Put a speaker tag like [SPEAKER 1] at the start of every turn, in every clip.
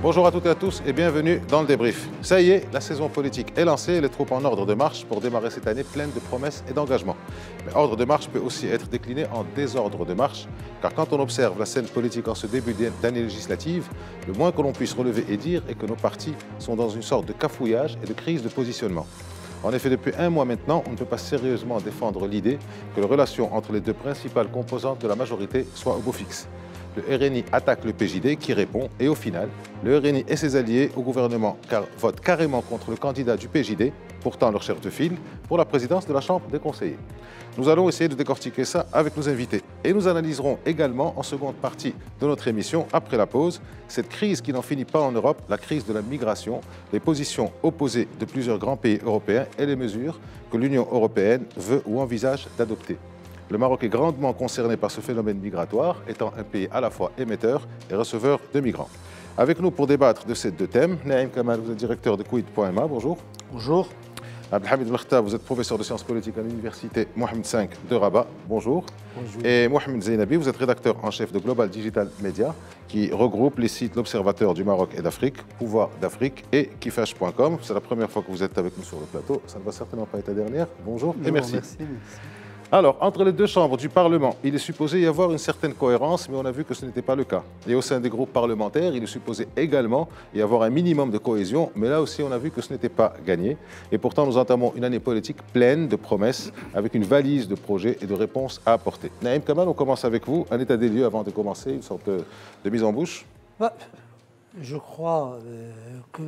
[SPEAKER 1] Bonjour à toutes et à tous et bienvenue dans le débrief. Ça y est, la saison politique est lancée, les troupes en ordre de marche pour démarrer cette année pleine de promesses et d'engagements. Mais ordre de marche peut aussi être décliné en désordre de marche, car quand on observe la scène politique en ce début d'année législative, le moins que l'on puisse relever et dire est que nos partis sont dans une sorte de cafouillage et de crise de positionnement. En effet, depuis un mois maintenant, on ne peut pas sérieusement défendre l'idée que les relations entre les deux principales composantes de la majorité soient au beau fixe. Le RNI attaque le PJD qui répond et au final, le RNI et ses alliés au gouvernement votent carrément contre le candidat du PJD, pourtant leur chef de file, pour la présidence de la Chambre des conseillers. Nous allons essayer de décortiquer ça avec nos invités et nous analyserons également en seconde partie de notre émission, après la pause, cette crise qui n'en finit pas en Europe, la crise de la migration, les positions opposées de plusieurs grands pays européens et les mesures que l'Union européenne veut ou envisage d'adopter. Le Maroc est grandement concerné par ce phénomène migratoire, étant un pays à la fois émetteur et receveur de migrants. Avec nous pour débattre de ces deux thèmes, Naïm Kamal, vous êtes directeur de Quid.ma, bonjour.
[SPEAKER 2] Bonjour.
[SPEAKER 1] Abdelhamid Mkhta, vous êtes professeur de sciences politiques à l'université Mohamed V de Rabat, bonjour.
[SPEAKER 2] Bonjour.
[SPEAKER 1] Et Mohamed Zeinabi, vous êtes rédacteur en chef de Global Digital Media, qui regroupe les sites L'Observateur du Maroc et d'Afrique, Pouvoir d'Afrique et Kifash.com. C'est la première fois que vous êtes avec nous sur le plateau, ça ne va certainement pas être la dernière. Bonjour et merci.
[SPEAKER 2] Merci.
[SPEAKER 1] Alors, entre les deux chambres du Parlement, il est supposé y avoir une certaine cohérence, mais on a vu que ce n'était pas le cas. Et au sein des groupes parlementaires, il est supposé également y avoir un minimum de cohésion, mais là aussi, on a vu que ce n'était pas gagné. Et pourtant, nous entamons une année politique pleine de promesses, avec une valise de projets et de réponses à apporter. Naïm Kamal, on commence avec vous. Un état des lieux avant de commencer, une sorte de mise en bouche.
[SPEAKER 2] Je crois que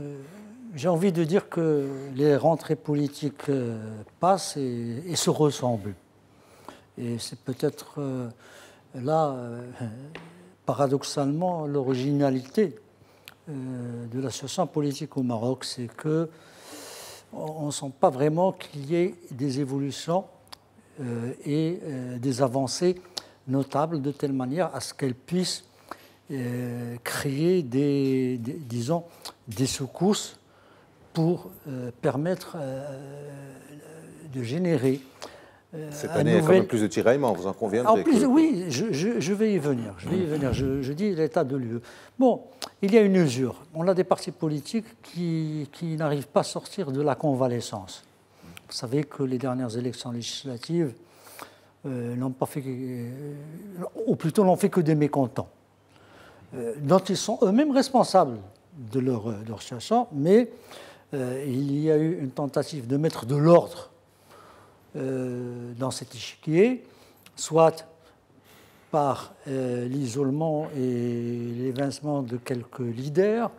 [SPEAKER 2] j'ai envie de dire que les rentrées politiques passent et se ressemblent. Et c'est peut-être là, paradoxalement, l'originalité de la situation politique au Maroc, c'est qu'on ne sent pas vraiment qu'il y ait des évolutions et des avancées notables de telle manière à ce qu'elles puissent créer disons, des secousses pour permettre de générer
[SPEAKER 1] cette année, il y a quand même plus de tiraillements, vous en conviendrez.
[SPEAKER 2] En plus, oui, je vais y venir. Je dis l'état de lieu. Bon, il y a une usure. On a des partis politiques qui n'arrivent pas à sortir de la convalescence. Vous savez que les dernières élections législatives n'ont pas fait, ou plutôt n'ont fait que des mécontents, dont ils sont eux-mêmes responsables de leur situation, mais il y a eu une tentative de mettre de l'ordre dans cet échiquier, soit par l'isolement et l'évincement de quelques leaders,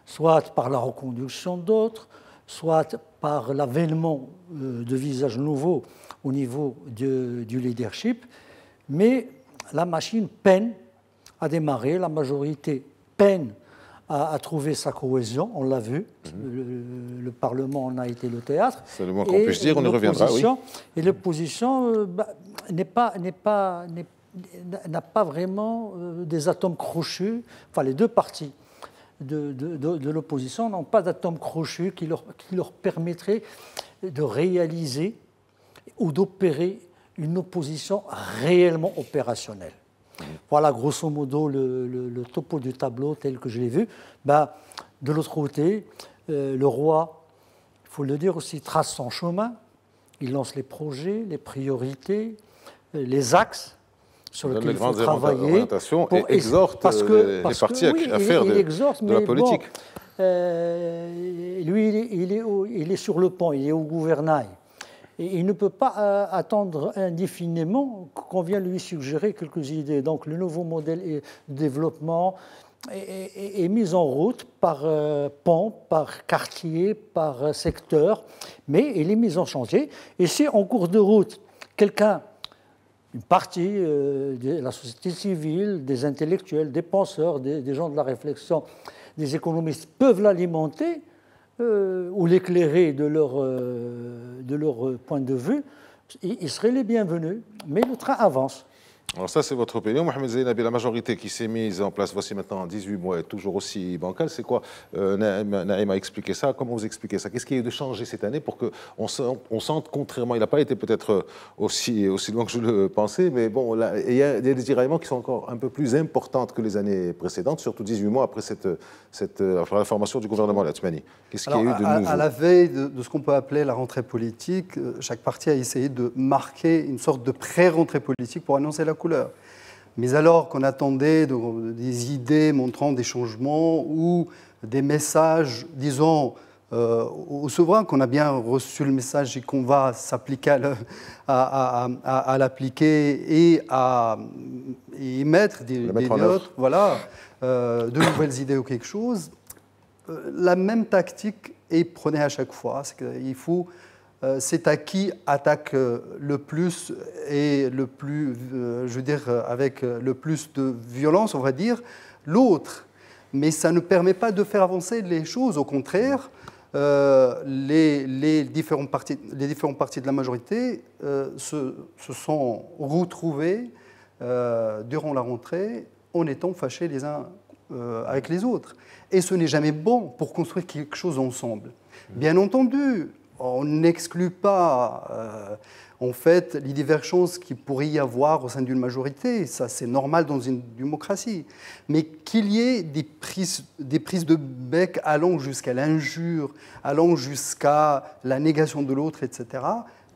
[SPEAKER 2] soit par la reconduction d'autres, soit par l'avènement de visages nouveaux au niveau du leadership. Mais la machine peine à démarrer, la majorité peine à trouver sa cohésion, on l'a vu, le Parlement en a été le théâtre.
[SPEAKER 1] C'est le moins qu'on puisse dire, on y reviendra, oui.
[SPEAKER 2] Et l'opposition n'a pas vraiment des atomes crochus, enfin les deux partis de l'opposition n'ont pas d'atomes crochus qui leur permettraient de réaliser ou d'opérer une opposition réellement opérationnelle. Voilà grosso modo le topo du tableau tel que je l'ai vu. De l'autre côté, le roi, il faut le dire aussi, trace son chemin. Il lance les projets, les priorités, les axes sur lesquels il faut travailler.
[SPEAKER 1] Et exhorte les partis à faire de la politique.
[SPEAKER 2] Lui, il est sur le pont, il est au gouvernail. Et il ne peut pas attendre indéfiniment qu'on vienne lui suggérer quelques idées. Donc le nouveau modèle de développement est mis en route par pont, par quartier, par secteur, mais il est mis en chantier. Et si en cours de route, une partie de la société civile, des intellectuels, des penseurs, des gens de la réflexion, des économistes peuvent l'alimenter, ou l'éclairer de leur point de vue, ils seraient les bienvenus. Mais le train avance.
[SPEAKER 1] Alors ça, c'est votre opinion. Mohamed Zeinabi, la majorité qui s'est mise en place voici maintenant 18 mois est toujours aussi bancale. C'est quoi Naïm a expliqué ça. Comment vous expliquez ça? Qu'est-ce qui a eu de changé cette année pour qu'on sente, contrairement, il n'a pas été peut-être aussi loin que je le pensais, mais bon, là, il y a des tiraillements qui sont encore un peu plus importantes que les années précédentes, surtout 18 mois après la formation du gouvernement Latmani. Qu'est-ce qu'il y a eu de nouveau?
[SPEAKER 3] À la veille de ce qu'on peut appeler la rentrée politique, chaque parti a essayé de marquer une sorte de pré-rentrée politique pour annoncer la couleur. Mais alors qu'on attendait des idées montrant des changements ou des messages, disons, aux souverains, qu'on a bien reçu le message et qu'on va s'appliquer à l'appliquer et à y mettre des autres, voilà, de nouvelles idées ou quelque chose, la même tactique est prônée à chaque fois. C'est qu'il faut... c'est à qui attaque le plus et le plus, je veux dire, avec le plus de violence, on va dire, l'autre. Mais ça ne permet pas de faire avancer les choses. Au contraire, les différents partis de la majorité se sont retrouvés durant la rentrée en étant fâchés les uns avec les autres. Et ce n'est jamais bon pour construire quelque chose ensemble. Bien entendu, on n'exclut pas, en fait, les divergences qu'il pourrait y avoir au sein d'une majorité. Ça, c'est normal dans une démocratie. Mais qu'il y ait des prises de bec allant jusqu'à l'injure, allant jusqu'à la négation de l'autre, etc.,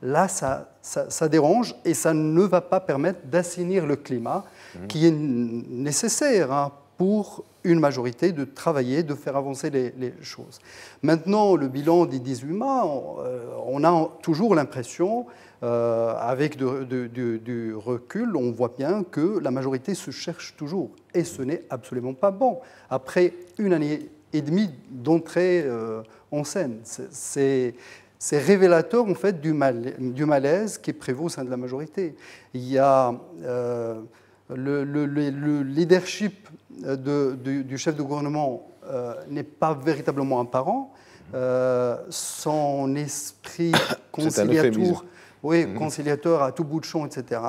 [SPEAKER 3] là, ça dérange et ça ne va pas permettre d'assainir le climat qui est nécessaire pour une majorité de travailler, de faire avancer les choses. Maintenant, le bilan des 18 mois, on a toujours l'impression, avec du recul, on voit bien que la majorité se cherche toujours. Et ce n'est absolument pas bon. Après une année et demie d'entrée en scène, c'est révélateur en fait du malaise qui prévaut au sein de la majorité. Il y a... le leadership du chef de gouvernement n'est pas véritablement apparent. Son esprit conciliateur à tout bout de champ, etc.,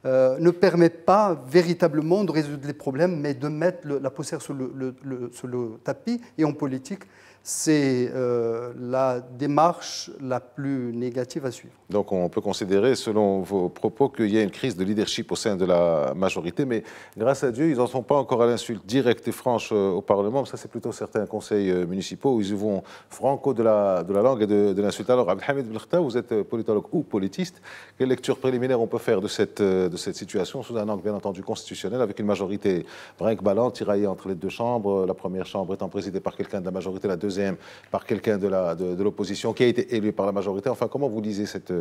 [SPEAKER 3] ne permet pas véritablement de résoudre les problèmes, mais de mettre la poussière sur le tapis. Et en politique, c'est la démarche la plus négative à suivre.
[SPEAKER 1] Donc on peut considérer, selon vos propos, qu'il y a une crise de leadership au sein de la majorité, mais grâce à Dieu, ils n'en sont pas encore à l'insulte directe et franche au Parlement. Ça, c'est plutôt certains conseils municipaux où ils y vont franco de la langue et de l'insulte. Alors, Abdelhamid Belkhta, vous êtes politologue ou politiste. Quelle lecture préliminaire on peut faire de cette situation sous un angle, bien entendu, constitutionnel, avec une majorité brinque-ballant, tiraillée entre les deux chambres, la première chambre étant présidée par quelqu'un de la majorité, la deuxième par quelqu'un de l'opposition qui a été élu par la majorité. Enfin, comment vous lisez cette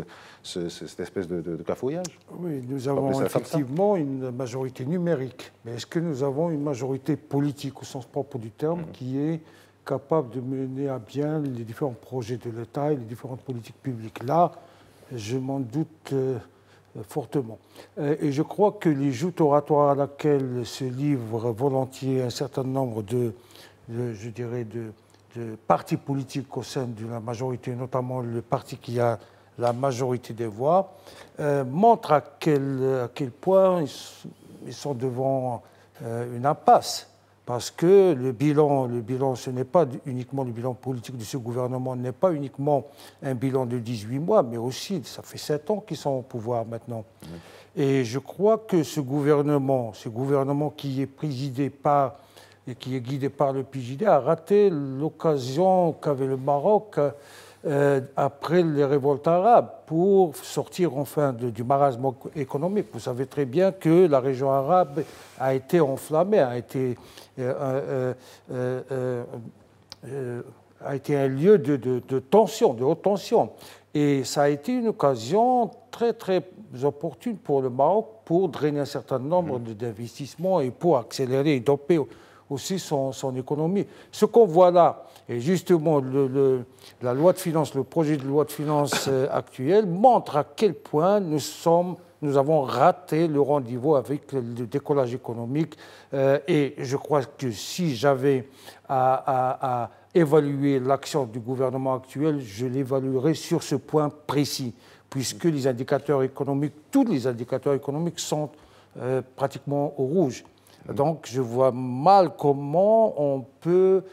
[SPEAKER 1] espèce de cafouillage?
[SPEAKER 4] Oui, nous avons effectivement une majorité numérique. Mais est-ce que nous avons une majorité politique au sens propre du terme qui est capable de mener à bien les différents projets de l'État et les différentes politiques publiques? Là, je m'en doute fortement. Et je crois que les joutes oratoires à laquelle se livrent volontiers un certain nombre de partis politiques au sein de la majorité, notamment le parti qui a la majorité des voix, montrent à quel point ils sont devant une impasse. Parce que le bilan, ce n'est pas uniquement le bilan politique de ce gouvernement, n'est pas uniquement un bilan de 18 mois, mais aussi, ça fait 7 ans qu'ils sont au pouvoir maintenant. Et je crois que ce gouvernement qui est présidé par et qui est guidé par le PJD, a raté l'occasion qu'avait le Maroc après les révoltes arabes pour sortir enfin du marasme économique. Vous savez très bien que la région arabe a été enflammée, a été un lieu de tension, de haute tension. Et ça a été une occasion très, très opportune pour le Maroc pour drainer un certain nombre d'investissements et pour accélérer et doper aussi son économie. Ce qu'on voit là, et justement la loi de finances, le projet de loi de finances actuel montre à quel point nous avons raté le rendez-vous avec le décollage économique. Et je crois que si j'avais à évaluer l'action du gouvernement actuel, je l'évaluerais sur ce point précis, puisque les indicateurs économiques, tous les indicateurs économiques sont pratiquement au rouge. Donc je vois mal comment on peut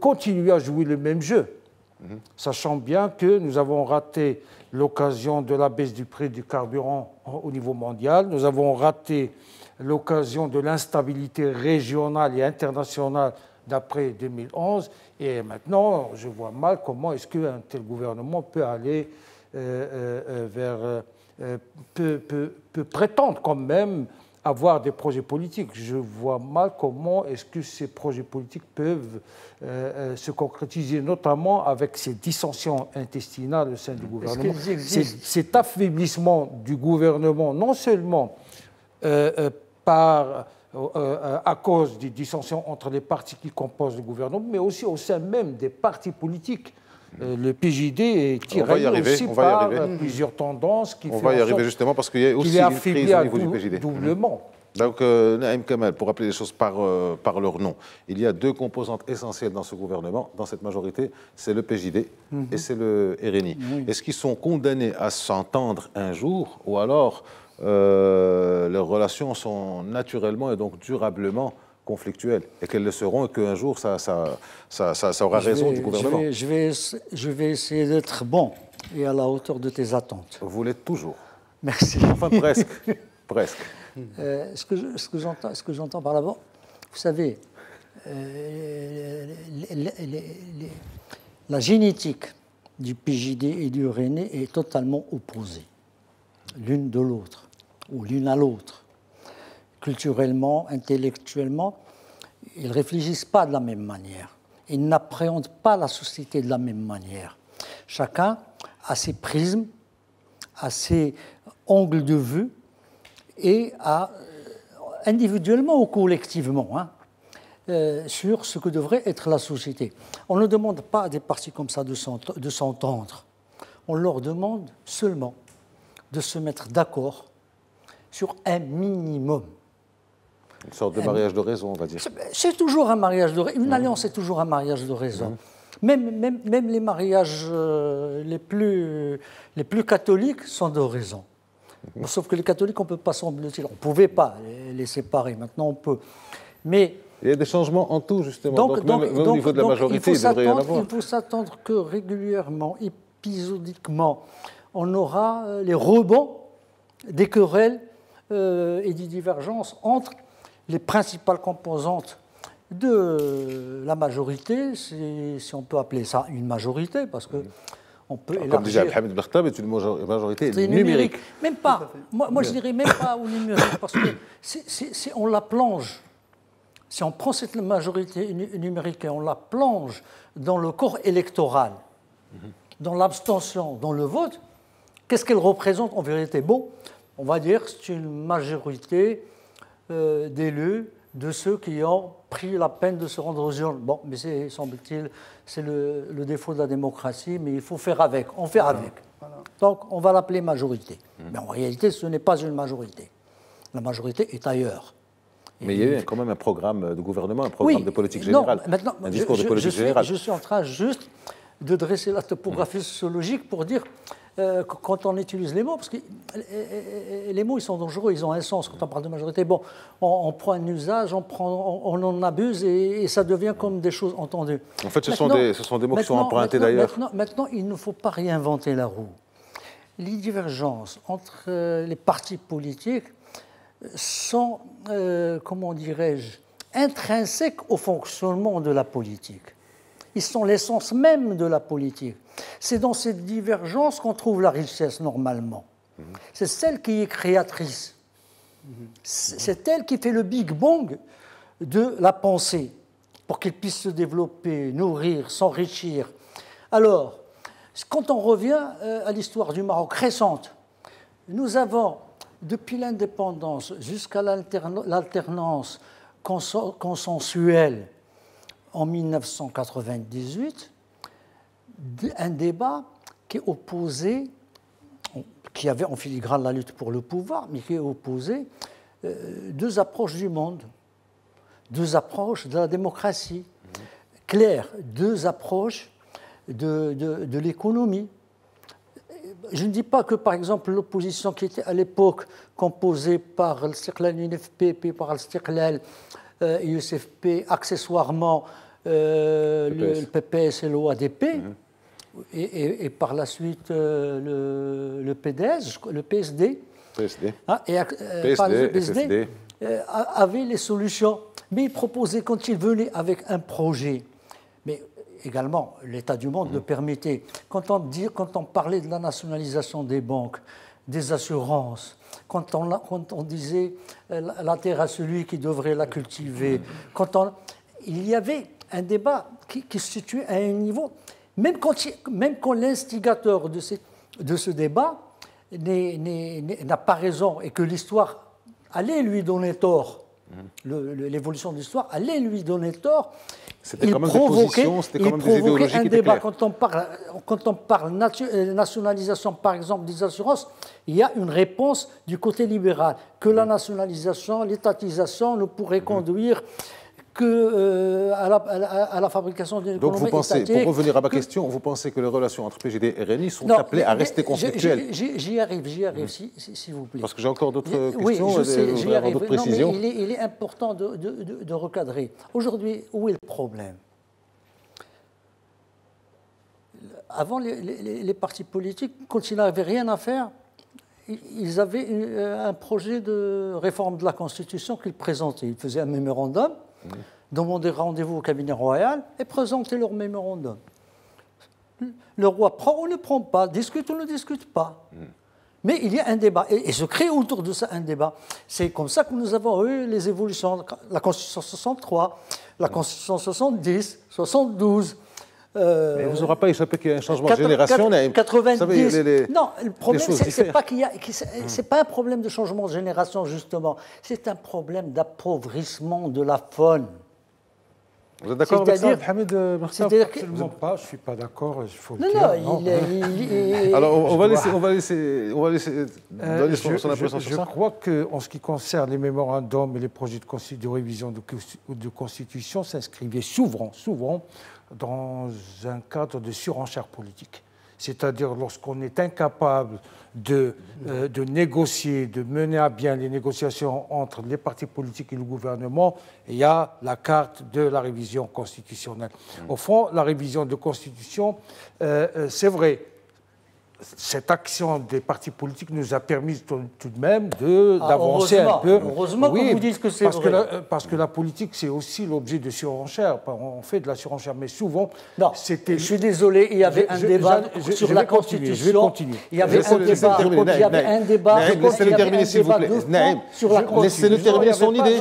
[SPEAKER 4] continuer à jouer le même jeu, sachant bien que nous avons raté l'occasion de la baisse du prix du carburant au niveau mondial, nous avons raté l'occasion de l'instabilité régionale et internationale d'après 2011, et maintenant je vois mal comment est-ce qu'un tel gouvernement peut aller peut prétendre quand même avoir des projets politiques. Je vois mal comment est-ce que ces projets politiques peuvent se concrétiser, notamment avec ces dissensions intestinales au sein du gouvernement. Cet affaiblissement du gouvernement, non seulement à cause des dissensions entre les partis qui composent le gouvernement, mais aussi au sein même des partis politiques. Le PJD est tiré aussi par plusieurs tendances qui
[SPEAKER 1] on va y arriver justement parce qu'il y a aussi une crise au niveau du PJD.
[SPEAKER 4] Doublement.
[SPEAKER 1] Donc, Naïm Kamal, pour rappeler les choses par leur nom, il y a deux composantes essentielles dans ce gouvernement, dans cette majorité, c'est le PJD et c'est le RNI. Est-ce qu'ils sont condamnés à s'entendre un jour ou alors leurs relations sont naturellement et donc durablement conflictuelles et qu'elles le seront et qu'un jour ça aura raison du gouvernement?
[SPEAKER 2] Je vais essayer d'être bon et à la hauteur de tes attentes.
[SPEAKER 1] Vous l'êtes toujours.
[SPEAKER 2] Merci.
[SPEAKER 1] Enfin, presque. Presque.
[SPEAKER 2] Ce que j'entends par là-bas, vous savez, la génétique du PJD et du RNI est totalement opposée, l'une de l'autre, ou l'une à l'autre. Culturellement, intellectuellement, ils ne réfléchissent pas de la même manière. Ils n'appréhendent pas la société de la même manière. Chacun a ses prismes, a ses angles de vue, et individuellement ou collectivement, sur ce que devrait être la société. On ne demande pas à des partis comme ça de s'entendre. On leur demande seulement de se mettre d'accord sur un minimum.
[SPEAKER 1] Une sorte de mariage de raison, on va dire.
[SPEAKER 2] C'est toujours un mariage de raison. Une alliance est toujours un mariage de raison. Même les mariages les plus catholiques sont de raison. Sauf que les catholiques, on ne peut pas, semble-t-il, on ne pouvait pas les séparer, maintenant on peut. Mais
[SPEAKER 1] il y a des changements en tout, justement. Donc au niveau de la majorité, il devrait y en avoir.
[SPEAKER 2] Il faut s'attendre que régulièrement, épisodiquement, on aura les rebonds des querelles et des divergences entre les principales composantes de la majorité, si on peut appeler ça une majorité, parce que on peut élargir.
[SPEAKER 1] Comme disait Mohamed Bakhtab, c'est une majorité numérique.
[SPEAKER 2] Même pas. Moi, je dirais même pas au numérique, parce que si on la plonge, si on prend cette majorité numérique et on la plonge dans le corps électoral, dans l'abstention, dans le vote, qu'est-ce qu'elle représente en vérité? Bon, on va dire que c'est une majorité d'élus de ceux qui ont pris la peine de se rendre aux urnes. Bon, mais semble-t-il, c'est le défaut de la démocratie, mais il faut faire avec. On fait avec. Voilà. Donc, on va l'appeler majorité. Mais en réalité, ce n'est pas une majorité. La majorité est ailleurs.
[SPEAKER 1] Mais il y a eu quand même un programme de gouvernement, un programme de politique générale, un discours de politique générale.
[SPEAKER 2] Je suis en train juste de dresser la topographie sociologique pour dire, quand on utilise les mots, parce que les mots, ils sont dangereux, ils ont un sens quand on parle de majorité. Bon, on prend un usage, on en abuse et ça devient comme des choses entendues.
[SPEAKER 1] En fait, ce sont des mots qui sont empruntés d'ailleurs.
[SPEAKER 2] Maintenant, il ne faut pas réinventer la roue. Les divergences entre les partis politiques sont, comment dirais-je, intrinsèques au fonctionnement de la politique. Ils sont l'essence même de la politique. C'est dans cette divergence qu'on trouve la richesse normalement. C'est celle qui est créatrice. C'est elle qui fait le Big Bang de la pensée pour qu'elle puisse se développer, nourrir, s'enrichir. Alors, quand on revient à l'histoire du Maroc récente, nous avons, depuis l'indépendance jusqu'à l'alternance consensuelle en 1998, un débat qui opposait, qui avait en filigrane la lutte pour le pouvoir, mais qui opposait deux approches du monde, deux approches de la démocratie, claires, deux approches de l'économie. je ne dis pas que, par exemple, l'opposition qui était à l'époque composée par l'Istiqlal UNFP, puis par l'Istiqlal USFP, accessoirement le PPS et l'OADP, et par la suite le PDS, le PSD, hein, par le PSD, avaient les solutions. Mais ils proposaient, quand ils venaient avec un projet, mais également l'état du monde le permettait, quand on parlait de la nationalisation des banques, des assurances, quand on disait la terre à celui qui devrait la cultiver, il y avait un débat qui se situait à un niveau, même quand l'instigateur de ce débat n'a pas raison et que l'histoire allait lui donner tort, l'évolution de l'histoire allait lui donner tort,
[SPEAKER 1] c'était quand même des positions, c'était quand même des idéologies
[SPEAKER 2] un
[SPEAKER 1] qui étaient
[SPEAKER 2] débat.
[SPEAKER 1] claires.
[SPEAKER 2] Quand on parle nationalisation, par exemple, des assurances, il y a une réponse du côté libéral, que la nationalisation, l'étatisation ne pourrait conduire à la fabrication d'une économie
[SPEAKER 1] Donc vous pensez,
[SPEAKER 2] étatique.
[SPEAKER 1] pour revenir à ma question, vous pensez que les relations entre PJD et RNI sont appelées à rester conflictuelles?
[SPEAKER 2] J'y arrive, s'il vous plaît.
[SPEAKER 1] Parce que j'ai encore d'autres questions,
[SPEAKER 2] oui, je sais, j'y arrive.
[SPEAKER 1] d'autres précisions.
[SPEAKER 2] Non, mais il est important de recadrer. Aujourd'hui, où est le problème? Avant, les partis politiques, quand ils n'avaient rien à faire, ils avaient un projet de réforme de la Constitution qu'ils présentaient. Ils faisaient un mémorandum, demandaient rendez-vous au cabinet royal et présentaient leur mémorandum. Le roi prend ou ne prend pas, discute ou ne discute pas. Mais il y a un débat, et se crée autour de ça un débat. C'est comme ça que nous avons eu les évolutions. La Constitution 63, la Constitution 70, 72.
[SPEAKER 1] Mais vous n'aurez pas échappé qu'il y a un changement de génération.
[SPEAKER 2] 90.
[SPEAKER 1] Savez,
[SPEAKER 2] non, le problème, c'est pas un problème de changement de génération, justement. C'est un problème d'appauvrissement de la faune.
[SPEAKER 1] Vous êtes d'accord avec ça, Mohamed Martaf?
[SPEAKER 4] Absolument pas, je ne suis pas d'accord, il faut le dire.
[SPEAKER 1] Alors, on va laisser donner son impression sur ça.
[SPEAKER 4] Je crois qu'en ce qui concerne les mémorandums et les projets de révision de Constitution s'inscrivaient souvent dans un cadre de surenchère politique. C'est-à-dire lorsqu'on est incapable de négocier, de mener à bien les négociations entre les partis politiques et le gouvernement, il y a la carte de la révision constitutionnelle. Au fond, la révision de Constitution, c'est vrai, cette action des partis politiques nous a permis tout de même d'avancer un peu.
[SPEAKER 2] Heureusement que vous dites que c'est vrai.
[SPEAKER 4] Parce que la politique, c'est aussi l'objet de surenchère. On fait de la surenchère, mais souvent...
[SPEAKER 2] Non, je suis désolé, il y avait un débat sur la Constitution.
[SPEAKER 4] Je vais continuer.
[SPEAKER 2] Il y avait un débat
[SPEAKER 1] laissez-le terminer, s'il vous plaît.
[SPEAKER 2] Sur la Constitution.
[SPEAKER 1] Laissez-le terminer son idée.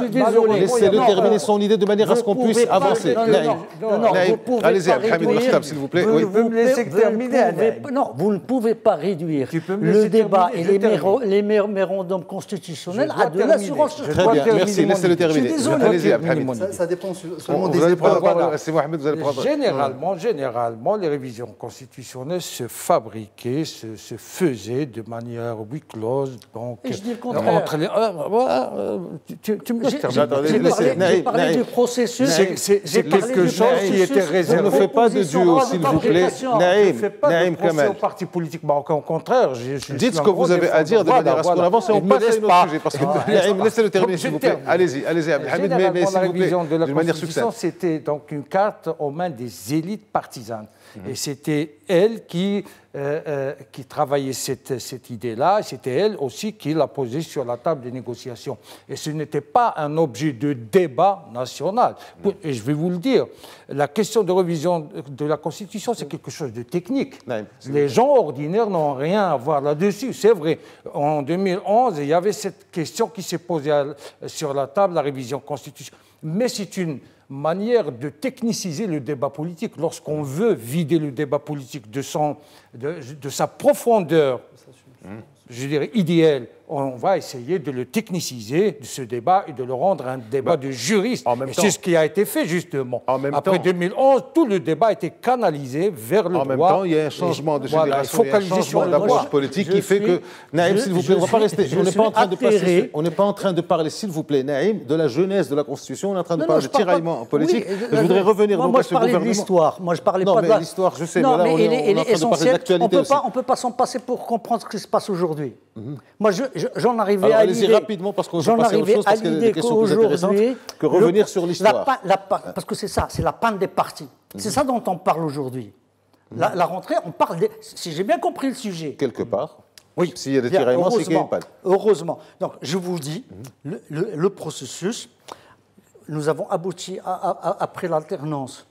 [SPEAKER 1] Laissez-le terminer son idée de manière à ce qu'on puisse avancer. Allez-y, Mohamed Martaf, s'il vous plaît.
[SPEAKER 2] Vous me laissez terminer. Non, vous ne pouvez pas réduire le débat et les mémorandums constitutionnels à de l'assurance.
[SPEAKER 1] Très bien, merci, laissez-le terminer. Allez-y,
[SPEAKER 3] ça dépend seulement des épreuves.
[SPEAKER 1] C'est Mohamed, vous allez prendre.
[SPEAKER 4] Généralement, les révisions constitutionnelles se fabriquaient, se faisaient de manière huis close. Donc,
[SPEAKER 2] et je dis le contraire.
[SPEAKER 4] Tu me laisses terminer.
[SPEAKER 2] J'ai parlé du processus.
[SPEAKER 4] C'est quelque chose qui était réservé.
[SPEAKER 1] On ne fait pas de duo, s'il vous plaît.
[SPEAKER 4] Naïm Kamal. Parti politique marocain, au contraire.
[SPEAKER 1] Dites ce que vous avez à dire de manière à ce qu'on avance et on passe à un autre sujet. Parce que laissez-le terminer, s'il vous plaît. Allez-y, Abdelhamid, mais s'il vous plaît, d'une manière succincte.
[SPEAKER 4] C'était donc une carte aux mains des élites partisanes. Et c'était elle qui travaillait cette idée-là, c'était elle aussi qui l'a posée sur la table des négociations. Et ce n'était pas un objet de débat national. Et je vais vous le dire, la question de révision de la Constitution, c'est quelque chose de technique. Les gens ordinaires n'ont rien à voir là-dessus. C'est vrai, en 2011, il y avait cette question qui s'est posée sur la table, la révision constitutionnelle. Mais c'est une manière de techniciser le débat politique. Lorsqu'on veut vider le débat politique de sa profondeur, je dirais, idéale, on va essayer de le techniciser, de ce débat, et de le rendre un débat de juristes. C'est ce qui a été fait, justement. Après 2011, tout le débat a été canalisé vers le droit.
[SPEAKER 1] En même temps, il y a un changement de génération, il y a un changement d'approche politique qui fait que... Naïm, s'il vous plaît, on ne va pas rester... On n'est pas en train de parler, s'il vous plaît, Naïm, de la jeunesse de la Constitution, on est en train de parler de tiraillement politique. Je voudrais revenir donc à ce gouvernement.
[SPEAKER 2] Moi, je parlais de l'histoire. Moi, je parlais pas de
[SPEAKER 1] l'histoire, je sais, mais là, on est en train de parler de l'actualité aussi.
[SPEAKER 2] On ne peut pas s'en passer pour comprendre ce qui se passe aujourd'hui. Moi, j'en arrivais à
[SPEAKER 1] allez-y rapidement, parce qu'on va passer à autre chose, parce qu'il y a des questions plus intéressantes que revenir sur l'histoire.
[SPEAKER 2] Parce que c'est ça, c'est la panne des partis. C'est ça dont on parle aujourd'hui. La rentrée, on parle, si j'ai bien compris le sujet.
[SPEAKER 1] Quelque part.
[SPEAKER 2] Oui.
[SPEAKER 1] S'il y a des tiraillements, c'est qu'il y a une panne.
[SPEAKER 2] Heureusement. Donc, je vous dis, le processus, nous avons abouti, après l'alternance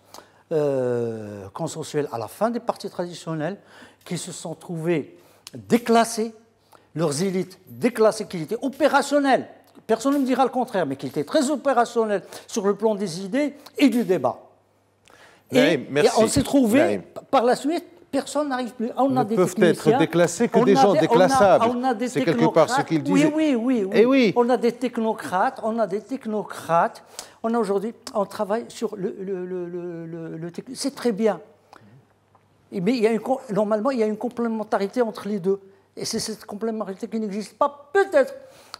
[SPEAKER 2] consensuelle, à la fin des partis traditionnels, qui se sont trouvés déclassés, leurs élites déclassées, qui étaient opérationnelles. Personne ne me dira le contraire, mais qui étaient très opérationnelles sur le plan des idées et du débat.
[SPEAKER 1] Naïm, merci.
[SPEAKER 2] Et on s'est trouvé,
[SPEAKER 1] Naïm.
[SPEAKER 2] Par la suite, personne n'arrive plus. On a
[SPEAKER 1] ne
[SPEAKER 2] des
[SPEAKER 1] peuvent être déclassés que des gens déclassables. C'est quelque part ce qu'il disait.
[SPEAKER 2] Oui.
[SPEAKER 1] Et oui.
[SPEAKER 2] On a des technocrates, on a aujourd'hui, on travaille sur le technique. C'est très bien. Mais normalement, il y a une complémentarité entre les deux. Et c'est cette complémentarité qui n'existe pas, peut-être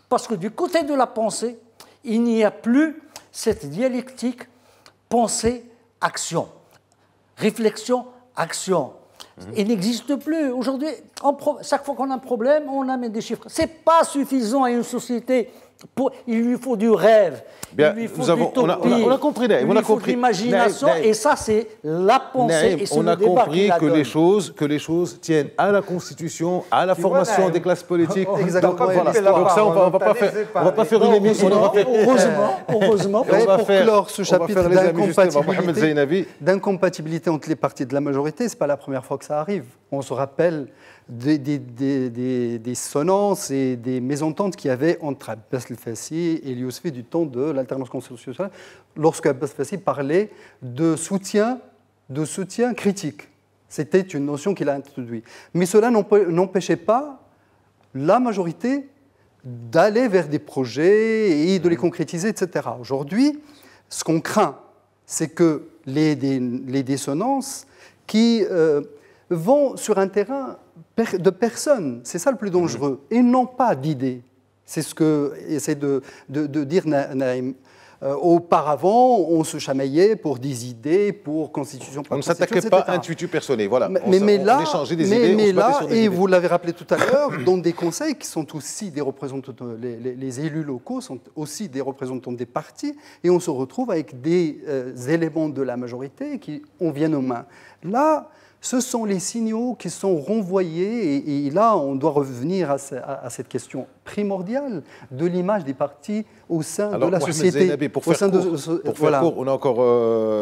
[SPEAKER 2] parce que du côté de la pensée, il n'y a plus cette dialectique pensée-action, réflexion-action. Il n'existe plus. Aujourd'hui, chaque fois qu'on a un problème, on amène des chiffres. Ce n'est pas suffisant à une société. Il lui faut du rêve,
[SPEAKER 1] bien,
[SPEAKER 2] il lui faut du
[SPEAKER 1] on a compris,
[SPEAKER 2] il lui faut de l'imagination, et ça, c'est la pensée. Et
[SPEAKER 1] on a compris que les choses tiennent à la Constitution, à la formation des classes politiques.
[SPEAKER 3] Exactement.
[SPEAKER 1] Donc ça, on ne va pas faire une émission.
[SPEAKER 2] Heureusement.
[SPEAKER 3] Pour clore ce chapitre d'incompatibilité entre les partis de la majorité, ce n'est pas la première fois que ça arrive. On se rappelle des dissonances et des mésententes qu'il y avait entre Abbas el-Fassi et Yousfi du temps de l'alternance constitutionnelle, lorsque Abbas el-Fassi parlait de soutien critique. C'était une notion qu'il a introduite. Mais cela n'empêchait pas la majorité d'aller vers des projets et de les concrétiser, etc. Aujourd'hui, ce qu'on craint, c'est que les dissonances qui vont sur un terrain de personnes, c'est ça le plus dangereux, et non pas d'idées. C'est ce que essaie de dire Naïm. Auparavant, on se chamaillait pour des idées, pour constitution.
[SPEAKER 1] On ne s'attaquait pas à intuitu personnel, voilà.
[SPEAKER 3] Mais là,
[SPEAKER 1] et
[SPEAKER 3] idées. Vous l'avez rappelé tout à l'heure, dans des conseils qui sont aussi des représentants, les élus locaux sont aussi des représentants des partis, et on se retrouve avec des éléments de la majorité qui on vient aux mains. Là, ce sont les signaux qui sont renvoyés, et là, on doit revenir à cette question primordiale de l'image des partis au sein de la société.
[SPEAKER 1] Zainabi, pour faire court, on a encore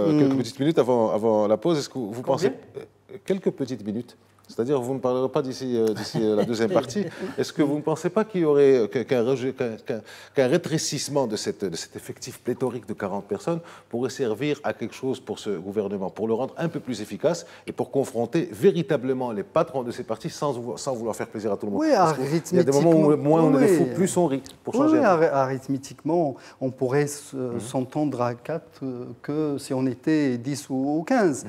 [SPEAKER 1] quelques petites minutes avant la pause. Est-ce que vous pensez... Quelques petites minutes. C'est-à-dire, vous ne parlerez pas d'ici la deuxième partie. Est-ce que vous ne pensez pas qu'il y aurait qu'un rétrécissement de cet effectif pléthorique de 40 personnes pourrait servir à quelque chose pour ce gouvernement, pour le rendre un peu plus efficace et pour confronter véritablement les patrons de ces partis sans vouloir faire plaisir à tout le monde?
[SPEAKER 3] Oui,
[SPEAKER 1] il y a des moments où moins on est fou, plus on rit, pour changer.
[SPEAKER 3] Oui, arithmétiquement, on pourrait s'entendre à 4 que si on était 10 ou 15.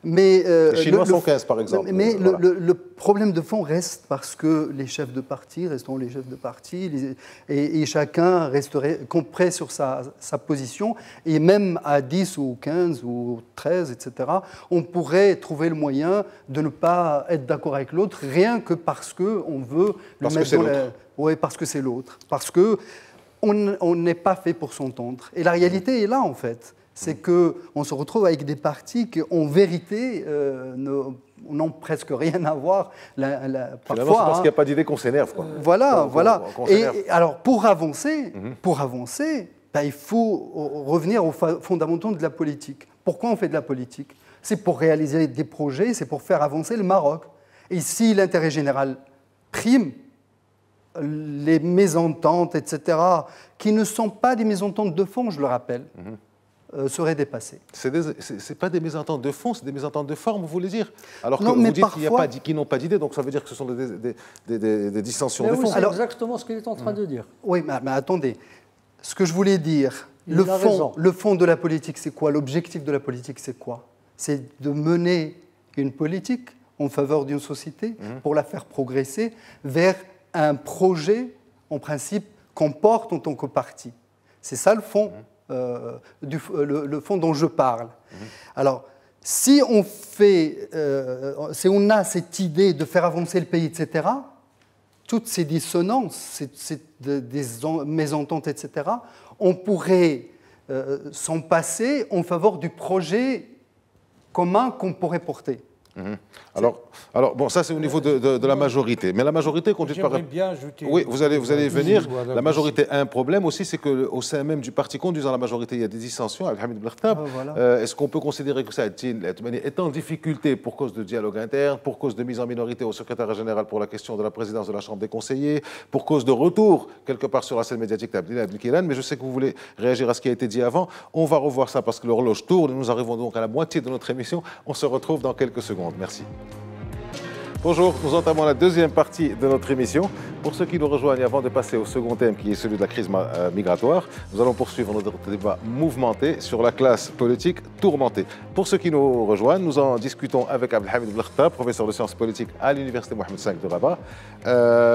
[SPEAKER 3] Mais,
[SPEAKER 1] les Chinois sont 15, par exemple.
[SPEAKER 3] Mais le problème de fond reste parce que les chefs de parti resteront les chefs de parti et chacun resterait compris sur sa position. Et même à 10 ou 15 ou 13, etc., on pourrait trouver le moyen de ne pas être d'accord avec l'autre, rien que parce qu'on veut le mettre dans la... Oui, parce que c'est l'autre. Parce qu'on n'est pas fait pour s'entendre. Et la réalité est là, en fait. C'est qu'on se retrouve avec des partis qui, en vérité, n'ont presque rien à voir.
[SPEAKER 1] Parfois, c'est parce qu'il n'y a pas d'idée qu'on s'énerve.
[SPEAKER 3] Voilà. Et alors, pour avancer, il faut revenir aux fondamentaux de la politique. Pourquoi on fait de la politique? C'est pour réaliser des projets, c'est pour faire avancer le Maroc. Et si l'intérêt général prime, les mésententes, etc., qui ne sont pas des mésententes de fond, je le rappelle, serait dépassée.
[SPEAKER 1] Ce n'est pas des mésententes de fond, c'est des mésententes de forme, vous voulez dire? Alors que
[SPEAKER 3] Non,
[SPEAKER 1] vous
[SPEAKER 3] mais
[SPEAKER 1] dites qu'ils n'ont pas d'idée, donc ça veut dire que ce sont des dissensions de
[SPEAKER 2] oui,
[SPEAKER 1] fond.
[SPEAKER 2] c'est exactement ce qu'il est en train de dire.
[SPEAKER 3] Oui, mais attendez. Ce que je voulais dire, le fond de la politique, c'est quoi? L'objectif de la politique, c'est quoi? C'est de mener une politique en faveur d'une société pour la faire progresser vers un projet, en principe, qu'on porte en tant que parti. C'est ça le fond, le fond dont je parle. Alors, si on a cette idée de faire avancer le pays, etc., toutes ces dissonances, des mésententes, etc., on pourrait s'en passer en faveur du projet commun qu'on pourrait porter.
[SPEAKER 1] Alors, bon, ça c'est au niveau de la majorité. Mais la majorité continue par...
[SPEAKER 4] bien ajouter...
[SPEAKER 1] Oui, vous allez y venir. La majorité a un problème aussi, c'est qu'au sein même du parti conduisant la majorité, il y a des dissensions. Abdelhamid Blechtab, est-ce qu'on peut considérer que ça est en difficulté pour cause de dialogue interne, pour cause de mise en minorité au secrétaire général pour la question de la présidence de la Chambre des conseillers, pour cause de retour quelque part sur la scène médiatique d'Abdelhamid Abdelkilan, mais je sais que vous voulez réagir à ce qui a été dit avant. On va revoir ça parce que l'horloge tourne et nous arrivons donc à la moitié de notre émission. On se retrouve dans quelques secondes. Merci. Bonjour, nous entamons la deuxième partie de notre émission. Pour ceux qui nous rejoignent, avant de passer au second thème qui est celui de la crise migratoire, nous allons poursuivre notre débat mouvementé sur la classe politique tourmentée. Pour ceux qui nous rejoignent, nous en discutons avec Abdelhamid Blechtab, professeur de sciences politiques à l'Université Mohamed V de Rabat,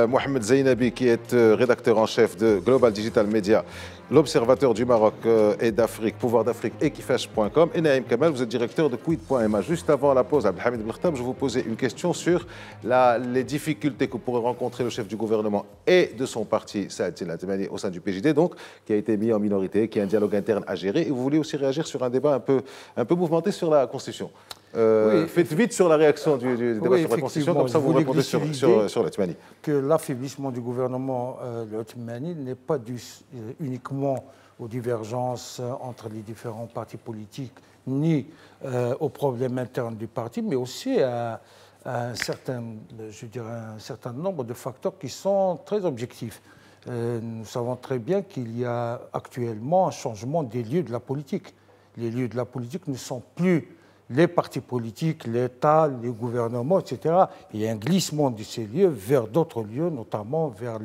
[SPEAKER 1] Mohamed Zainabi qui est rédacteur en chef de Global Digital Media, l'Observateur du Maroc et d'Afrique, Pouvoir d'Afrique et Kifesh.com, et Naïm Kamal, vous êtes directeur de Quid.ma. Juste avant la pause, Abdelhamid Blechtab, je vous posais une question sur les difficultés que pourrait rencontrer le chef du gouvernement et de son parti, Saad Latmani, au sein du PJD, donc, qui a été mis en minorité, qui a un dialogue interne à gérer. Et vous voulez aussi réagir sur un débat un peu mouvementé sur la Constitution. Oui. Faites vite sur la réaction du débat sur la Constitution, comme ça vous répondez sur Latmani.
[SPEAKER 4] Que l'affaiblissement du gouvernement Latmani n'est pas dû uniquement aux divergences entre les différents partis politiques, ni aux problèmes internes du parti, mais aussi à un certain nombre de facteurs qui sont très objectifs. Nous savons très bien qu'il y a actuellement un changement des lieux de la politique. Les lieux de la politique ne sont plus les partis politiques, l'État, les gouvernements, etc. Il y a un glissement de ces lieux vers d'autres lieux, notamment vers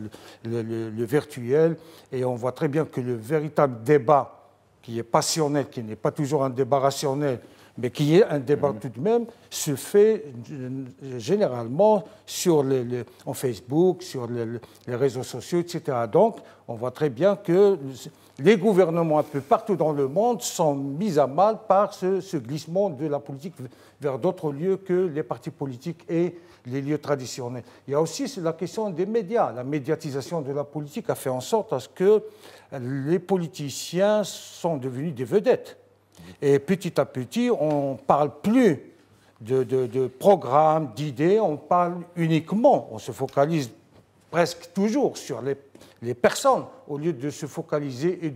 [SPEAKER 4] le virtuel. Et on voit très bien que le véritable débat, qui est passionnel, qui n'est pas toujours un débat rationnel, mais qui est un débat tout de même, se fait généralement en Facebook, sur les réseaux sociaux, etc. Donc, on voit très bien que les gouvernements un peu partout dans le monde sont mis à mal par ce glissement de la politique vers d'autres lieux que les partis politiques et les lieux traditionnels. Il y a aussi la question des médias. La médiatisation de la politique a fait en sorte à ce que les politiciens sont devenus des vedettes. Et petit à petit, on ne parle plus de programmes, d'idées, on parle uniquement, on se focalise presque toujours sur les personnes, au lieu de se focaliser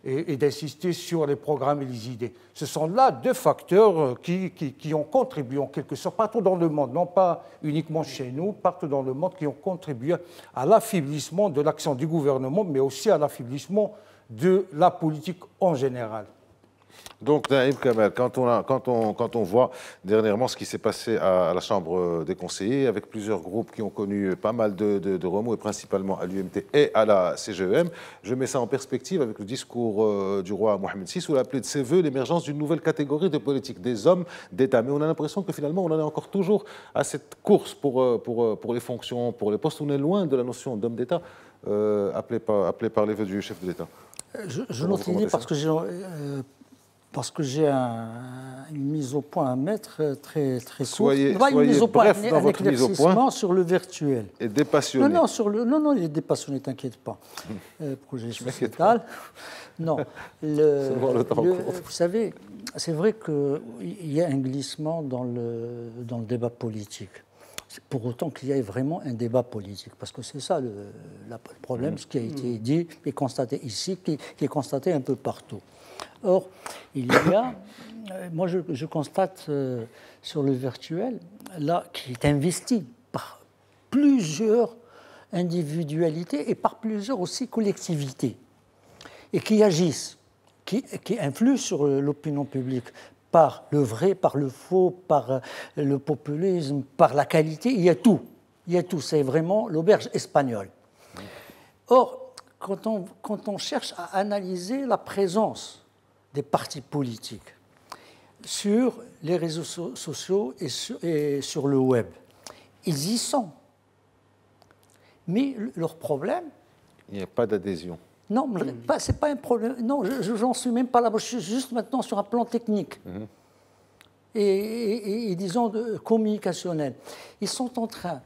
[SPEAKER 4] et d'insister sur les programmes et les idées. Ce sont là deux facteurs qui ont contribué en quelque sorte partout dans le monde, non pas uniquement chez nous, partout dans le monde, qui ont contribué à l'affaiblissement de l'action du gouvernement, mais aussi à l'affaiblissement de la politique en général.
[SPEAKER 1] Donc, Naïm Kamal, quand on voit dernièrement ce qui s'est passé à la Chambre des conseillers, avec plusieurs groupes qui ont connu pas mal de remous, et principalement à l'UMT et à la CGEM, je mets ça en perspective avec le discours du roi Mohamed VI, où il a appelé de ses voeux l'émergence d'une nouvelle catégorie de politique, des hommes d'État. Mais on a l'impression que finalement, on en est encore toujours à cette course pour les fonctions, pour les postes. On est loin de la notion d'homme d'État appelée par les voeux du chef de l'État.
[SPEAKER 2] Je note l'idée parce que j'ai une mise au point à mettre très courte.
[SPEAKER 1] Soyez
[SPEAKER 2] une mise au point,
[SPEAKER 1] bref dans votre mise au point.
[SPEAKER 2] Sur le virtuel.
[SPEAKER 1] Et dépassionné.
[SPEAKER 2] Non, il est dépassionné, t'inquiète pas. Projet sociétal. Non. Vous savez, c'est vrai qu'il y a un glissement dans le débat politique. Pour autant qu'il y ait vraiment un débat politique. Parce que c'est ça le problème, ce qui a été dit et constaté ici, qui est constaté un peu partout. Or, il y a, moi je constate sur le virtuel, là, qui est investi par plusieurs individualités et par plusieurs aussi collectivités, et qui agissent, qui influent sur l'opinion publique, par le vrai, par le faux, par le populisme, par la qualité, il y a tout. Il y a tout, c'est vraiment l'auberge espagnole. Or, quand on cherche à analyser la présence des partis politiques sur les réseaux sociaux et sur le web, ils y sont. Mais leur problème...
[SPEAKER 1] Il n'y a pas d'adhésion.
[SPEAKER 2] Non, ce n'est pas un problème. Non, j'en suis même pas là. Je suis juste maintenant sur un plan technique et disons, communicationnel. Ils sont en train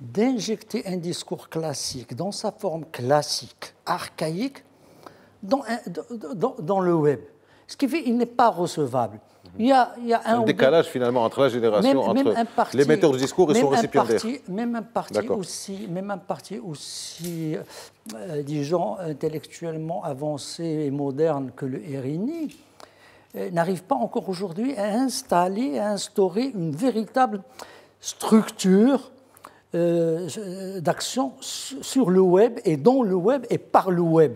[SPEAKER 2] d'injecter un discours classique, dans sa forme classique, archaïque, dans le web. Ce qui fait qu'il n'est pas recevable. Il y a
[SPEAKER 1] un décalage finalement entre la génération, entre l'émetteur du discours et son récipiendaire.
[SPEAKER 2] Même un parti aussi disons, intellectuellement avancé et moderne que le RNI n'arrive pas encore aujourd'hui à instaurer une véritable structure d'action sur le web et dans le web et par le web.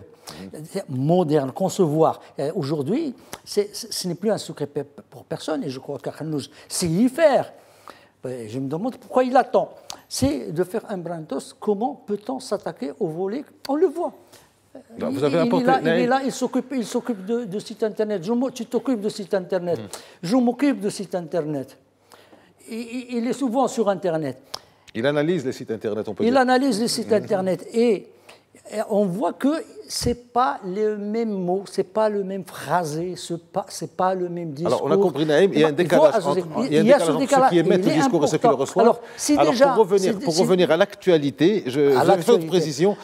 [SPEAKER 2] Moderne, concevoir. Aujourd'hui, ce n'est plus un secret pour personne, et je crois qu'Arnouch sait y faire. Je me demande pourquoi il attend. C'est de faire un brandos. Comment peut-on s'attaquer au volet? On le voit.
[SPEAKER 1] Vous avez apporté...
[SPEAKER 2] il est là, il s'occupe de site internet. Tu t'occupes de site internet. Je m'occupe de site internet. Il est souvent sur internet.
[SPEAKER 1] Il analyse les sites internet, on peut dire.
[SPEAKER 2] Il analyse les sites internet et on voit que ce n'est pas les mêmes mots, ce n'est pas le même phrasé, ce n'est pas le même discours.
[SPEAKER 1] Alors, on a compris, Naïm, il y a un décalage entre ceux qui émettent le discours et ceux qui le reçoivent. Alors, pour revenir à l'actualité, je vais faire une précision.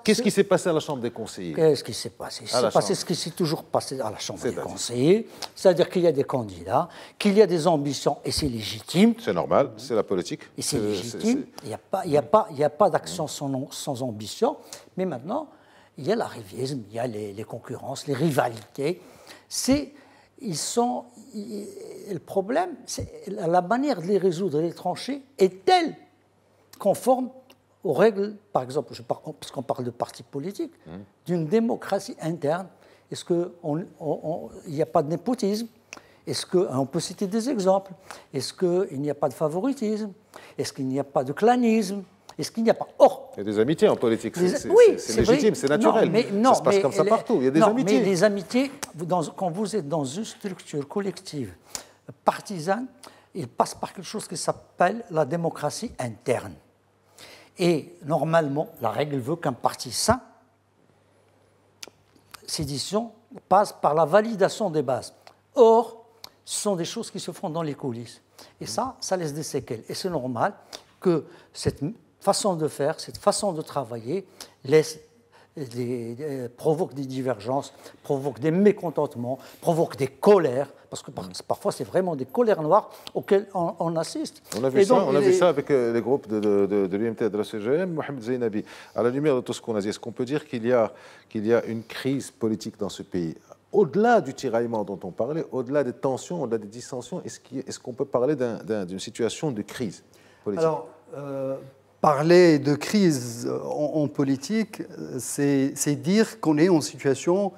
[SPEAKER 1] Qu'est-ce qui s'est passé à la Chambre des conseillers?
[SPEAKER 2] Qu'est-ce qui s'est passé? Il s'est passé ce qui s'est toujours passé à la Chambre des conseillers, c'est-à-dire qu'il y a des candidats, qu'il y a des ambitions, et c'est légitime.
[SPEAKER 1] C'est normal, c'est la politique.
[SPEAKER 2] Et c'est légitime, il n'y a pas d'action sans ambition, mais maintenant, il y a l'arrivisme, il y a les concurrences, les rivalités. Le problème, c'est la manière de les résoudre, les trancher, est-elle conforme aux règles, par exemple, puisqu'on parle de partis politiques, d'une démocratie interne? Est-ce qu'il n'y a pas de népotisme? Est-ce qu'on peut citer des exemples? Est-ce qu'il n'y a pas de favoritisme? Est-ce qu'il n'y a pas de clanisme? Est-ce qu'il n'y a pas...
[SPEAKER 1] Il y a des amitiés en politique, c'est
[SPEAKER 2] vrai.
[SPEAKER 1] légitime, c'est naturel. Ça se passe comme ça partout, il y a des amitiés.
[SPEAKER 2] Mais les amitiés, quand vous êtes dans une structure collective partisane, il passe par quelque chose qui s'appelle la démocratie interne. Et normalement, la règle veut qu'un parti sain, sédition, passe par la validation des bases. Or, ce sont des choses qui se font dans les coulisses. Et ça laisse des séquelles. Et c'est normal que cette façon de faire, cette façon de travailler provoque des divergences, provoque des mécontentements, provoque des colères, parce que parfois c'est vraiment des colères noires auxquelles on assiste.
[SPEAKER 1] On a vu ça avec les groupes de l'UMT et de la CGM. Mohamed Zainabi, à la lumière de tout ce qu'on a dit, est-ce qu'on peut dire qu'il y a une crise politique dans ce pays? Au-delà du tiraillement dont on parlait, au-delà des tensions, au-delà des dissensions, est-ce qu'on peut parler d'une situation de crise politique?
[SPEAKER 3] Alors, parler de crise en politique, c'est dire qu'on est en situation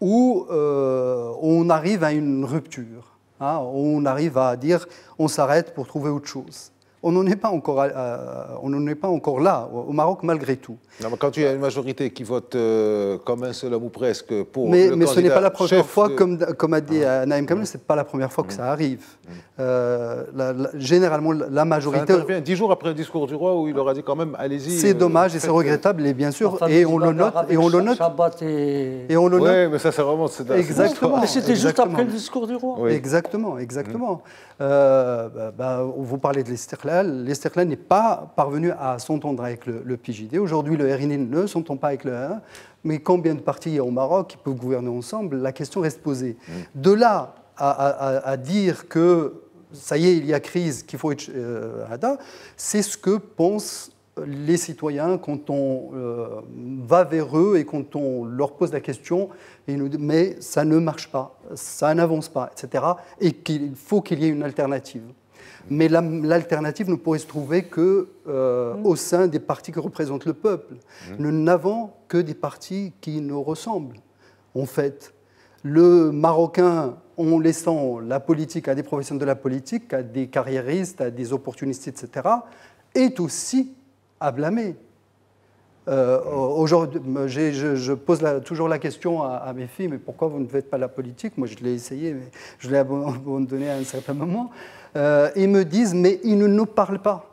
[SPEAKER 3] où on arrive à une rupture, on arrive à dire on s'arrête pour trouver autre chose. On n'en est pas encore là, au Maroc, malgré tout.
[SPEAKER 1] Non, mais quand il y a une majorité qui vote comme un seul homme ou presque pour
[SPEAKER 3] mais
[SPEAKER 1] le candidat
[SPEAKER 3] ce n'est pas la première fois,
[SPEAKER 1] de...
[SPEAKER 3] comme a dit Naïm Kamel, ce n'est pas la première fois que ça arrive. Généralement, la majorité...
[SPEAKER 1] Ça intervient 10 jours après le discours du roi où il leur a dit quand même, allez-y...
[SPEAKER 3] C'est dommage et c'est regrettable, et bien sûr, et on le note. Et on le note.
[SPEAKER 1] Oui, mais ça, c'est vraiment...
[SPEAKER 3] Exactement.
[SPEAKER 2] Mais c'était juste après le discours du roi.
[SPEAKER 3] Oui. Exactement. Vous parlez de l'Istiqlal. L'Istiqlal n'est pas parvenu à s'entendre avec le PJD. Aujourd'hui, le RNI ne s'entend pas avec le 1. Mais combien de partis il y a au Maroc qui peuvent gouverner ensemble? La question reste posée. De là à dire que ça y est, il y a crise, qu'il faut être c'est ce que pensent les citoyens quand on va vers eux et quand on leur pose la question, et ils nous disent mais ça ne marche pas, ça n'avance pas, etc. Et qu'il faut qu'il y ait une alternative. Mais l'alternative ne pourrait se trouver qu'au sein des partis qui représentent le peuple. Nous n'avons que des partis qui nous ressemblent, en fait. le Marocain, en laissant la politique à des professionnels de la politique, à des carriéristes, à des opportunistes, etc., est aussi à blâmer. Aujourd'hui, je pose toujours la question à mes filles, mais pourquoi vous ne faites pas la politique? Moi, je l'ai essayé, mais je l'ai abandonné à un certain moment. Ils me disent, mais ils ne nous parlent pas.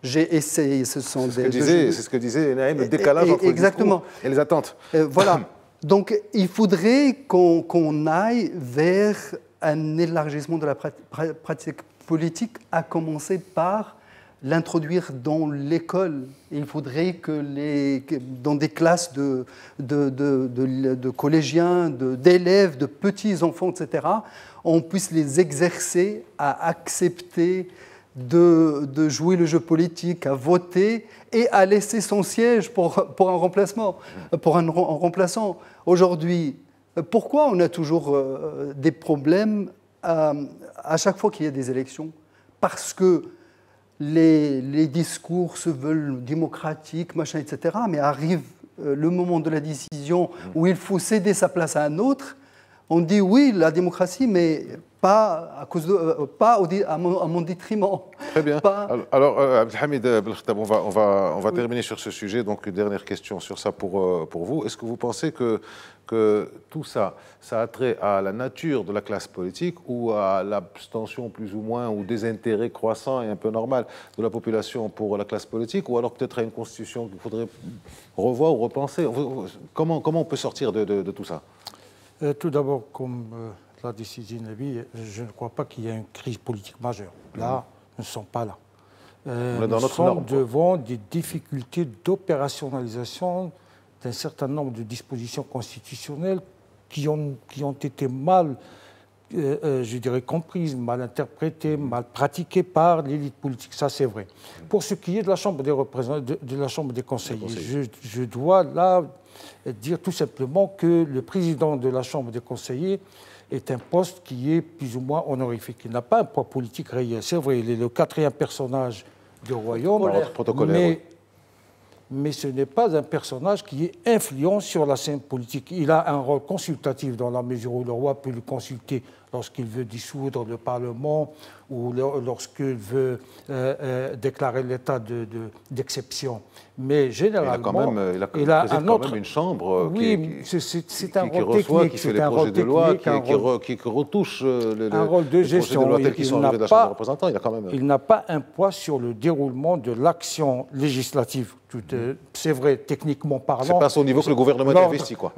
[SPEAKER 3] J'ai essayé,
[SPEAKER 1] c'est ce que disait Naïm, le décalage entre
[SPEAKER 3] exactement.
[SPEAKER 1] le discours et les attentes.
[SPEAKER 3] Voilà. Donc, il faudrait qu'on aille vers un élargissement de la pratique politique, à commencer par l'introduire dans l'école. Il faudrait que dans des classes de collégiens, d'élèves, de petits-enfants, etc., on puisse les exercer à accepter de jouer le jeu politique, à voter et à laisser son siège pour un remplacement, pour un remplaçant. Aujourd'hui, pourquoi on a toujours des problèmes à chaque fois qu'il y a des élections? Parce que les discours se veulent démocratiques, machin, etc., mais arrive le moment de la décision où il faut céder sa place à un autre, on dit oui, la démocratie, mais pas à mon détriment.
[SPEAKER 1] Très bien. Alors, Abdelhamid Belkhatab, on va terminer sur ce sujet. Donc, une dernière question sur ça pour vous. Est-ce que vous pensez que tout ça, ça a trait à la nature de la classe politique ou à l'abstention plus ou moins ou des intérêts croissants et un peu normal de la population pour la classe politique, ou alors peut-être à une constitution qu'il faudrait revoir ou repenser? Comment on peut sortir de tout ça?
[SPEAKER 4] Tout d'abord, comme l'a dit Sidi Nabi, je ne crois pas qu'il y ait une crise politique majeure. Là, nous ne sommes pas là. Nous sommes devant des difficultés d'opérationnalisation d'un certain nombre de dispositions constitutionnelles qui ont été mal, je dirais, comprises, mal interprétées, mal pratiquées par l'élite politique. Ça, c'est vrai. Pour ce qui est de la Chambre des représentants, de la Chambre des conseillers, je dois là dire tout simplement que le président de la Chambre des conseillers est un poste qui est plus ou moins honorifique. Il n'a pas un poids politique réel. C'est vrai, il est le 4e personnage du royaume, mais ce n'est pas un personnage qui est influent sur la scène politique. Il a un rôle consultatif dans la mesure où le roi peut le consulter lorsqu'il veut dissoudre le Parlement ou lorsqu'il veut déclarer l'état d'exception. Mais généralement,
[SPEAKER 1] il a quand même une chambre
[SPEAKER 4] c'est un
[SPEAKER 1] qui
[SPEAKER 4] rôle
[SPEAKER 1] reçoit,
[SPEAKER 4] technique,
[SPEAKER 1] qui fait les projets de loi, qui retouche
[SPEAKER 4] un rôle de gestion.
[SPEAKER 1] Les projets de loi qui sont arrivés de la Chambre des représentants.
[SPEAKER 4] Il n'a pas un poids sur le déroulement de l'action législative. C'est vrai, techniquement parlant.
[SPEAKER 1] C'est pas à son niveau que le gouvernement est investi, quoi.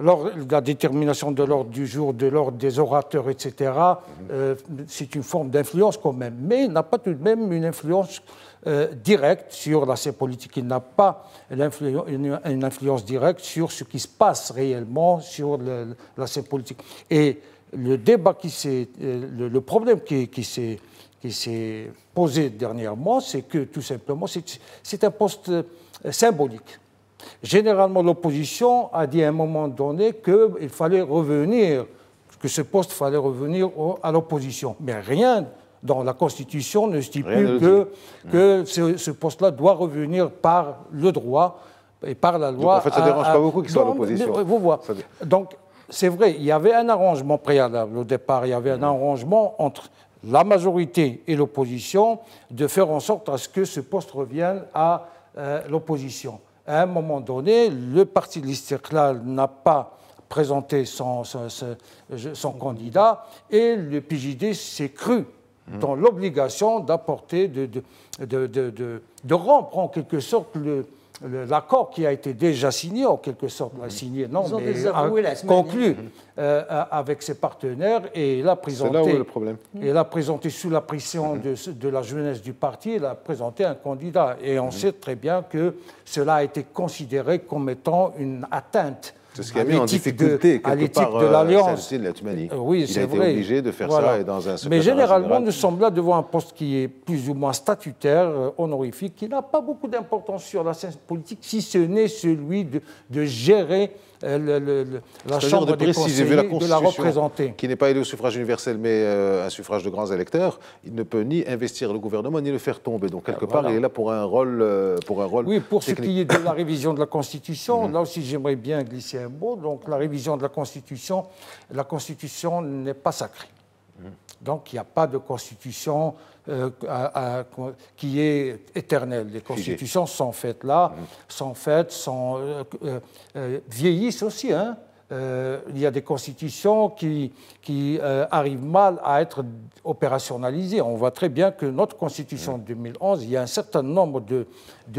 [SPEAKER 4] La détermination de l'ordre du jour, de l'ordre des orateurs, etc., c'est une forme d'influence quand même. Mais il n'a pas tout de même une influence directe sur la scène politique. Il n'a pas une influence directe sur ce qui se passe réellement sur la scène politique. Et le débat le problème qui s'est posé dernièrement, c'est que tout simplement, c'est un poste symbolique. Généralement, l'opposition a dit à un moment donné qu'il fallait revenir, que ce poste fallait revenir à l'opposition. Mais rien dans la Constitution ne stipule que ce poste-là doit revenir par le droit et par la loi.
[SPEAKER 1] Donc, en fait, ça ne dérange pas beaucoup qu'il soit à l'opposition.
[SPEAKER 4] Vous voyez. Donc, c'est vrai, il y avait un arrangement préalable au départ. Il y avait un arrangement entre la majorité et l'opposition de faire en sorte à ce que ce poste revienne à l'opposition. À un moment donné, le parti de l'Istiqlal n'a pas présenté son candidat et le PJD s'est cru dans l'obligation d'apporter, de rompre en quelque sorte l'accord qui a été déjà signé, en quelque sorte, signé, non, mais conclu avec ses partenaires, et il a présenté,
[SPEAKER 1] c'est là où est le problème.
[SPEAKER 4] Et il a présenté sous la pression de la jeunesse du parti, il a présenté un candidat. Et on sait très bien que cela a été considéré comme étant une atteinte.
[SPEAKER 1] C'est ce qui a mis en difficulté quelque part
[SPEAKER 4] de l'Alliance.
[SPEAKER 1] Oui, il a été obligé de faire ça et dans un secrétariat.
[SPEAKER 4] Mais généralement, nous sommes là devant un poste qui est plus ou moins statutaire, honorifique, qui n'a pas beaucoup d'importance sur la scène politique, si ce n'est celui de gérer la Chambre des conseillers de la représenter.
[SPEAKER 1] Qui n'est pas élu au suffrage universel, mais un suffrage de grands électeurs, il ne peut ni investir le gouvernement, ni le faire tomber. Donc, quelque part, il est là pour un rôle
[SPEAKER 4] Oui, pour
[SPEAKER 1] technique.
[SPEAKER 4] ce qui est de la révision de la Constitution, là aussi, j'aimerais bien glisser un mot. Donc, la révision de la Constitution n'est pas sacrée. Donc, il n'y a pas de constitution qui est éternelle. Les constitutions sont faites là, vieillissent aussi. Hein. Il y a des constitutions qui arrivent mal à être opérationnalisées. On voit très bien que notre constitution de 2011, il y a un certain nombre de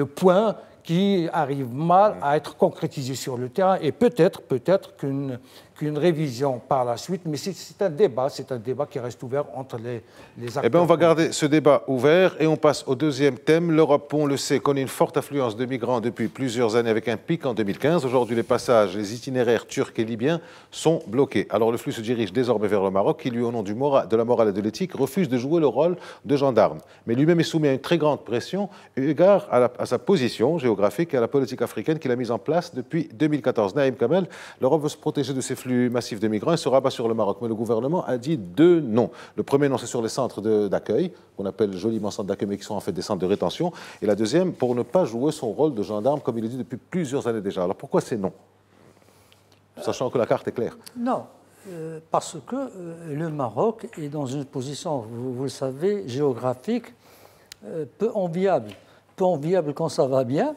[SPEAKER 4] points qui arrivent mal à être concrétisés sur le terrain. Et peut-être qu'une révision par la suite, mais c'est un débat qui reste ouvert entre les acteurs.
[SPEAKER 1] Eh bien, on va garder ce débat ouvert et on passe au deuxième thème. L'Europe, on le sait, connaît une forte affluence de migrants depuis plusieurs années avec un pic en 2015. Aujourd'hui, les passages, les itinéraires turcs et libyens sont bloqués. Alors, le flux se dirige désormais vers le Maroc qui, lui, au nom de la morale et de l'éthique, refuse de jouer le rôle de gendarme. Mais lui-même est soumis à une très grande pression eu égard à sa position géographique et à la politique africaine qu'il a mise en place depuis 2014. Naïm Kamel, l'Europe veut se protéger de ces flux massif de migrants et se rabat sur le Maroc. Mais le gouvernement a dit deux non. Le premier non, c'est sur les centres d'accueil, qu'on appelle joliment centres d'accueil, mais qui sont en fait des centres de rétention. Et la deuxième, pour ne pas jouer son rôle de gendarme, comme il est dit depuis plusieurs années déjà. Alors pourquoi c'est non? Sachant que la carte est claire.
[SPEAKER 2] Non, parce que le Maroc est dans une position, vous le savez, géographique, peu enviable. Peu enviable quand ça va bien,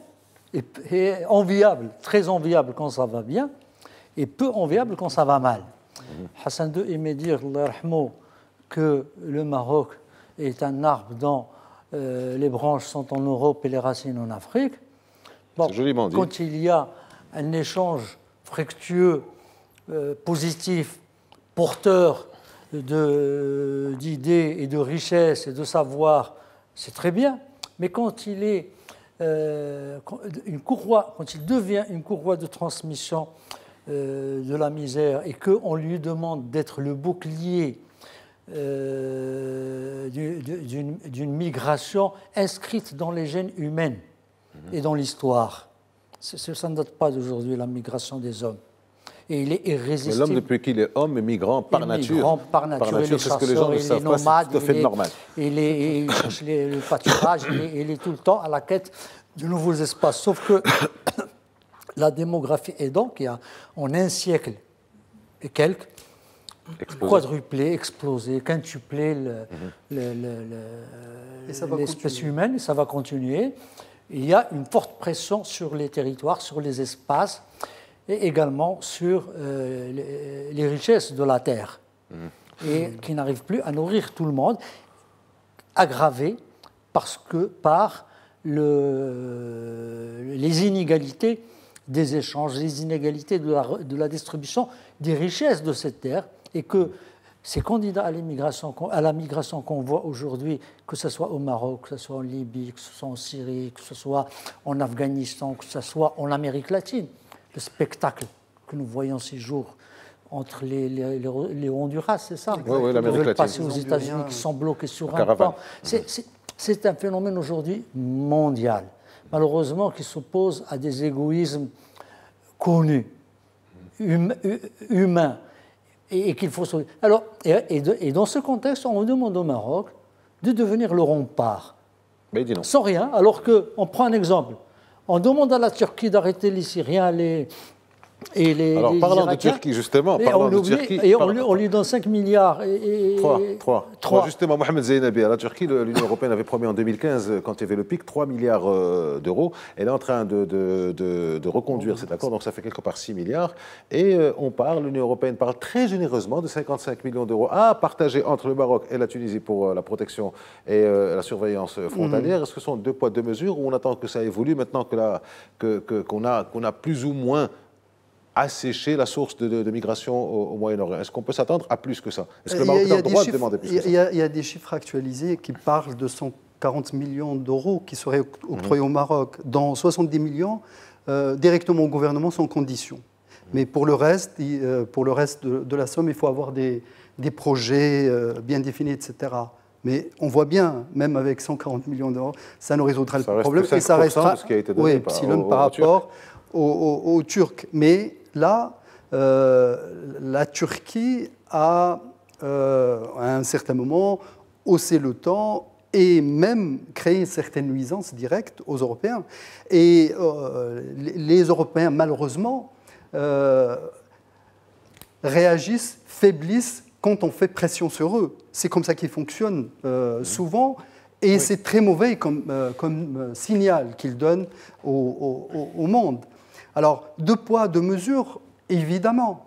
[SPEAKER 2] et enviable, très enviable quand ça va bien, et peu enviable quand ça va mal. Hassan II aimait dire que le Maroc est un arbre dont les branches sont en Europe et les racines en Afrique.
[SPEAKER 1] Bon, c'est joliment dit.
[SPEAKER 2] Quand il y a un échange fructueux, positif, porteur d'idées et de richesses et de savoir, c'est très bien. Mais quand il est quand il devient une courroie de transmission de la misère et qu'on lui demande d'être le bouclier d'une migration inscrite dans les gènes humains et dans l'histoire. Ça ne date pas d'aujourd'hui, la migration des hommes. Et il est irrésistible.
[SPEAKER 1] Mais l'homme, depuis qu'il est homme, est migrant par nature.
[SPEAKER 2] Migrant par nature,
[SPEAKER 1] c'est ce que les gens ne savent pas, c'est tout à fait normal.
[SPEAKER 2] Il cherche le pâturage, il est tout le temps à la quête de nouveaux espaces. Sauf que la démographie aidant, qui a en un siècle et quelques, quadruplé, explosé, quintuplé l'espèce humaine, et ça va continuer. Il y a une forte pression sur les territoires, sur les espaces, et également sur les richesses de la terre, et qui n'arrivent plus à nourrir tout le monde, aggravées par les inégalités des échanges, les inégalités de la distribution des richesses de cette terre, et que ces candidats à la migration qu'on voit aujourd'hui, que ce soit au Maroc, que ce soit en Libye, que ce soit en Syrie, que ce soit en Afghanistan, que ce soit en Amérique latine, le spectacle que nous voyons ces jours entre les Honduras, c'est ça?
[SPEAKER 1] Oui, l'Amérique latine.
[SPEAKER 2] Passer aux États-Unis, qui sont bloqués sur un pan. C'est un phénomène aujourd'hui mondial, malheureusement, qui s'oppose à des égoïsmes connus, humains, et qu'il faut... Alors, et dans ce contexte, on demande au Maroc de devenir le rempart.
[SPEAKER 1] Mais il dit non.
[SPEAKER 2] Sans rien, alors qu'on prend un exemple. On demande à la Turquie d'arrêter les Syriens
[SPEAKER 1] Alors, parlant de Turquie, justement,
[SPEAKER 2] on lui donne 5 milliards.
[SPEAKER 1] Trois. Justement, Mohamed Zeinabi, à la Turquie, l'Union européenne avait promis en 2015, quand il y avait le pic, 3 milliards d'euros. Elle est en train de reconduire cet accord, donc ça fait quelque part 6 milliards. Et l'Union européenne parle très généreusement de 55 millions d'euros à partager entre le Maroc et la Tunisie pour la protection et la surveillance frontalière. Est-ce que ce sont deux poids, deux mesures, ou on attend que ça évolue maintenant qu'on a plus ou moins assécher la source de migration au Moyen-Orient? Est-ce qu'on peut s'attendre à plus que ça? Est-ce que le Maroc a le droit de demander plus que ça?
[SPEAKER 3] Il y a des chiffres actualisés qui parlent de 140 millions d'euros qui seraient octroyés au Maroc, dont 70 millions directement au gouvernement sans condition. Mais pour le reste de la somme, il faut avoir des projets bien définis, etc. Mais on voit bien, même avec 140 millions d'euros, ça ne résoudra le problème. Et ça restera
[SPEAKER 1] ce qui a été donné
[SPEAKER 3] par rapport aux Turcs. Mais là, la Turquie a, à un certain moment, haussé le ton et même créé une certaine nuisance directe aux Européens. Et les Européens, malheureusement, réagissent, faiblissent quand on fait pression sur eux. C'est comme ça qu'ils fonctionnent souvent. Et c'est très mauvais comme signal qu'ils donnent au monde. Alors, deux poids, deux mesures, évidemment.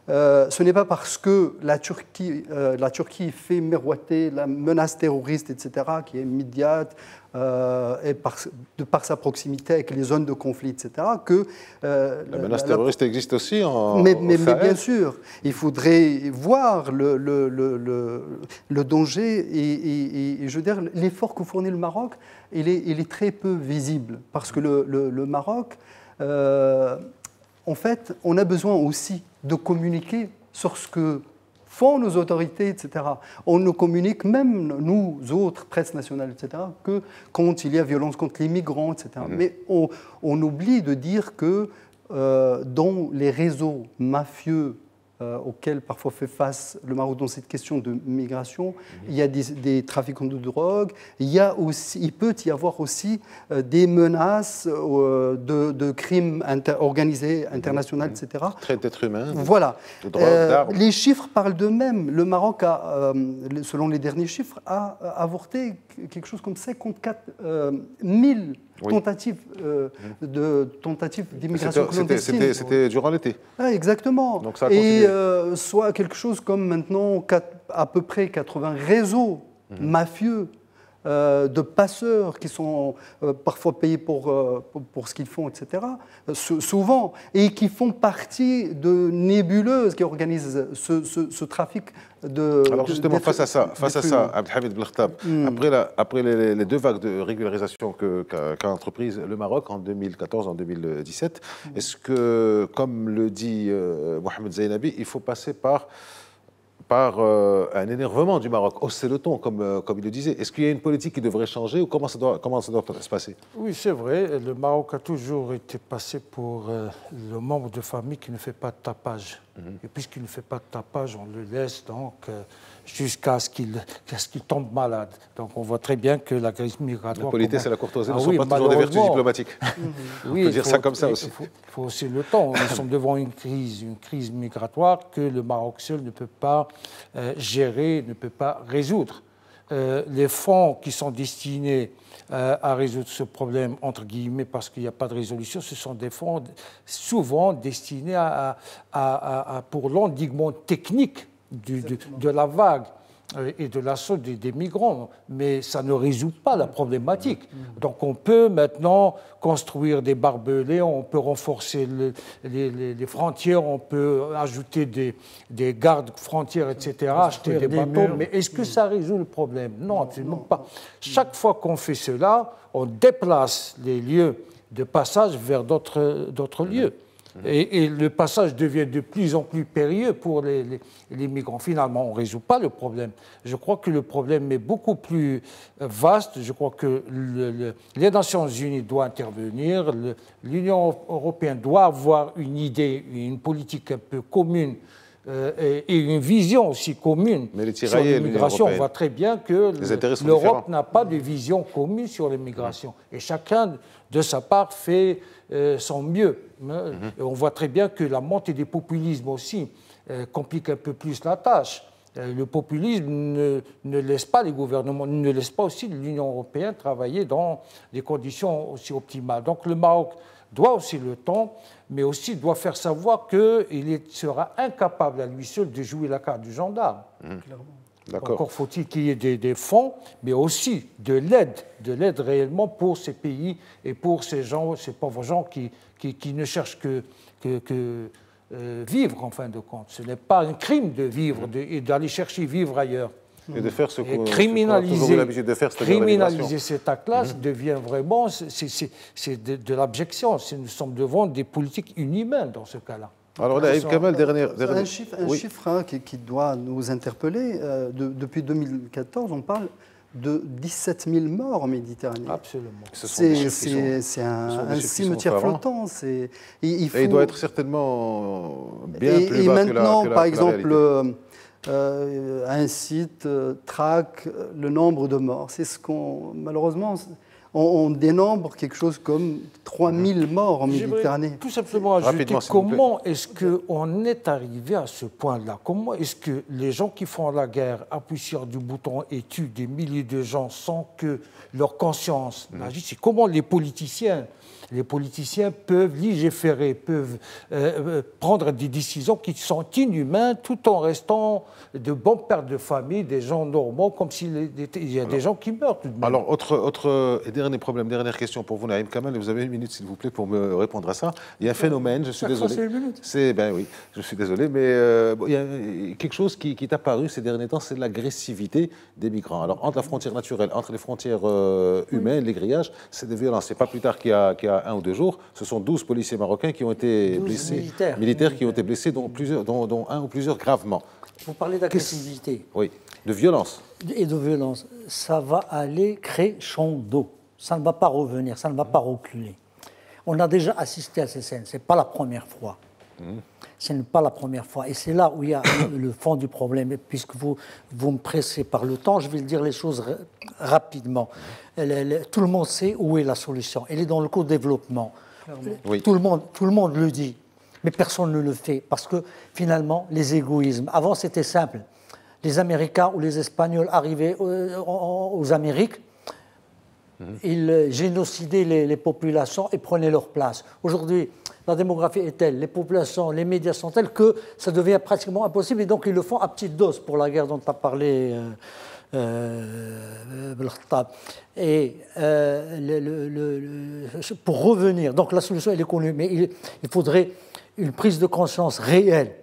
[SPEAKER 3] Ce n'est pas parce que la Turquie fait miroiter la menace terroriste, etc., qui est immédiate, et de par sa proximité avec les zones de conflit, etc., que...
[SPEAKER 1] la menace terroriste existe aussi en
[SPEAKER 3] mais bien sûr, il faudrait voir le danger et je veux dire, l'effort que fournit le Maroc, il est très peu visible, parce que le Maroc, en fait, on a besoin aussi de communiquer sur ce que font nos autorités, etc. On ne communique, même nous autres, presse nationale, etc., que quand il y a violence contre les migrants, etc. Mais on oublie de dire que dans les réseaux mafieux auxquels parfois fait face le Maroc dans cette question de migration, il y a des trafiquants de drogue, il peut y avoir aussi des menaces de crimes organisés, internationaux, etc.
[SPEAKER 1] Traite d'êtres humains,
[SPEAKER 3] voilà.
[SPEAKER 1] de drogue, d'armes.
[SPEAKER 3] Les chiffres parlent d'eux-mêmes. Le Maroc, selon les derniers chiffres, a avorté quelque chose comme 54 000 tentatives d'immigration clandestine.
[SPEAKER 1] C'était durant l'été.
[SPEAKER 3] Ah, exactement.
[SPEAKER 1] Donc ça a
[SPEAKER 3] et
[SPEAKER 1] continué.
[SPEAKER 3] Soit quelque chose comme maintenant à peu près 80 réseaux mafieux de passeurs qui sont parfois payés pour ce qu'ils font, etc., souvent, et qui font partie de nébuleuses qui organisent ce trafic de...
[SPEAKER 1] Alors justement, face à ça, Abdelhamid Belkhtab, après les deux vagues de régularisation qu'a entreprise le Maroc en 2014, en 2017, est-ce que, comme le dit Mohamed Zainabi, il faut passer par un énervement du Maroc, hausser le ton, comme il le disait. Est-ce qu'il y a une politique qui devrait changer ou comment ça doit se passer?
[SPEAKER 4] Oui, c'est vrai. Le Maroc a toujours été passé pour le membre de famille qui ne fait pas de tapage. Et puisqu'il ne fait pas de tapage, on le laisse donc jusqu'à ce qu'il tombe malade. Donc on voit très bien que la crise migratoire...
[SPEAKER 1] La politesse et la courtoisie ne sont pas toujours des vertus diplomatiques.
[SPEAKER 4] Oui,
[SPEAKER 1] on peut dire ça comme ça aussi.
[SPEAKER 4] Il faut aussi le temps. Nous sommes devant une crise migratoire que le Maroc seul ne peut pas gérer, ne peut pas résoudre. Les fonds qui sont destinés à résoudre ce problème, entre guillemets, parce qu'il n'y a pas de résolution, ce sont des fonds souvent destinés pour l'endiguement technique de la vague et de l'assaut des migrants, mais ça ne résout pas la problématique. Donc on peut maintenant construire des barbelés, on peut renforcer les frontières, on peut ajouter des gardes frontières, etc., acheter des bateaux, mais est-ce que ça résout le problème? Non, absolument pas. Chaque fois qu'on fait cela, on déplace les lieux de passage vers d'autres lieux. Et le passage devient de plus en plus périlleux pour les migrants. Finalement, on ne résout pas le problème. Je crois que le problème est beaucoup plus vaste. Je crois que les Nations Unies doivent intervenir. L'Union européenne doit avoir une idée, une politique un peu commune et une vision aussi commune sur l'immigration. On voit très bien que l'Europe n'a pas de vision commune sur l'immigration. Et chacun, de sa part, fait son mieux. Et on voit très bien que la montée des populismes aussi complique un peu plus la tâche. Le populisme ne laisse pas les gouvernements, ne laisse pas aussi l'Union européenne travailler dans des conditions aussi optimales. Donc le Maroc doit aussi le temps, mais aussi doit faire savoir qu'il sera incapable à lui seul de jouer la carte du gendarme. Encore faut-il qu'il y ait des fonds, mais aussi de l'aide réellement pour ces pays et pour ces gens, ces pauvres gens qui ne cherchent que vivre en fin de compte. Ce n'est pas un crime de vivre et d'aller chercher vivre ailleurs.
[SPEAKER 1] Et de faire ce qu'on a
[SPEAKER 4] criminaliser,
[SPEAKER 1] toujours eu l'habitude de faire,
[SPEAKER 4] criminaliser cet acte-là devient vraiment c'est de l'abjection. Nous sommes devant des politiques inhumaines dans ce cas-là.
[SPEAKER 1] Alors, Naïm Kamal,
[SPEAKER 3] un chiffre qui doit nous interpeller. Depuis 2014, on parle de 17 000 morts en Méditerranée.
[SPEAKER 4] Absolument.
[SPEAKER 3] C'est un cimetière flottant.
[SPEAKER 1] Il doit être certainement bien plus bas
[SPEAKER 3] maintenant,
[SPEAKER 1] que la
[SPEAKER 3] par exemple,
[SPEAKER 1] réalité.
[SPEAKER 3] un site traque le nombre de morts. C'est ce qu'on, malheureusement, on dénombre quelque chose comme 3 000 morts en Méditerranée.
[SPEAKER 4] Tout simplement ajouter comment est-ce qu'on est arrivé à ce point-là? Comment est-ce que les gens qui font la guerre appuient sur du bouton et tuent des milliers de gens sans que leur conscience n'agisse? C'est comment les politiciens peuvent légiférer, peuvent prendre des décisions qui sont inhumaines tout en restant de bons pères de famille, des gens normaux, comme s'il y a des gens qui meurent tout de même.
[SPEAKER 1] Alors, autre et dernier problème, dernière question pour vous, Naïm Kamal, vous avez une minute, s'il vous plaît, pour me répondre à ça. Il y a un phénomène, je suis désolé. Ben oui, je suis désolé, mais il y a quelque chose qui est apparu ces derniers temps, c'est l'agressivité des migrants. Alors, entre la frontière naturelle, entre les frontières humaines, les grillages, c'est des violences. C'est pas plus tard qu'il y a 1 ou 2 jours, ce sont 12 policiers marocains qui ont été blessés, militaires qui ont été blessés, dont un ou plusieurs gravement.
[SPEAKER 2] Vous parlez d'agressivité.
[SPEAKER 1] Oui, de violence.
[SPEAKER 2] Et de violence. Ça va aller crescendo. Ça ne va pas revenir, ça ne va pas reculer. On a déjà assisté à ces scènes, ce n'est pas la première fois. Ce n'est pas la première fois. Et c'est là où il y a le fond du problème. Et puisque vous me pressez par le temps, je vais dire les choses rapidement. Tout le monde sait où est la solution. Elle est dans le co-développement. Oui. Tout le monde le dit, mais personne ne le fait. Parce que finalement, les égoïsmes. Avant, c'était simple. Les Américains ou les Espagnols arrivaient aux Amériques, ils génocidaient les populations et prenaient leur place. Aujourd'hui, la démographie est telle, les populations, les médias sont tels que ça devient pratiquement impossible et donc ils le font à petite dose pour la guerre dont a parlé Belkhattab. Et pour revenir, donc la solution elle est connue, mais il faudrait une prise de conscience réelle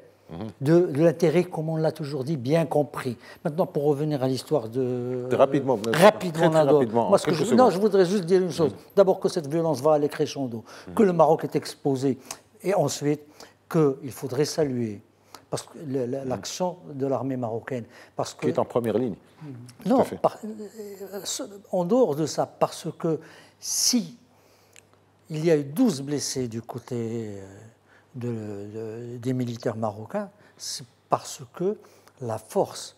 [SPEAKER 2] de l'intérêt, comme on l'a toujours dit, bien compris. Maintenant, pour revenir à l'histoire de...
[SPEAKER 1] Rapidement,
[SPEAKER 2] moi, je voudrais juste dire une chose. D'abord que cette violence va aller crescendo, que le Maroc est exposé, et ensuite qu'il faudrait saluer l'action de l'armée marocaine.
[SPEAKER 1] Qui est en première ligne.
[SPEAKER 2] Non, en dehors de ça, parce que si il y a eu 12 blessés du côté... des militaires marocains, c'est parce que la force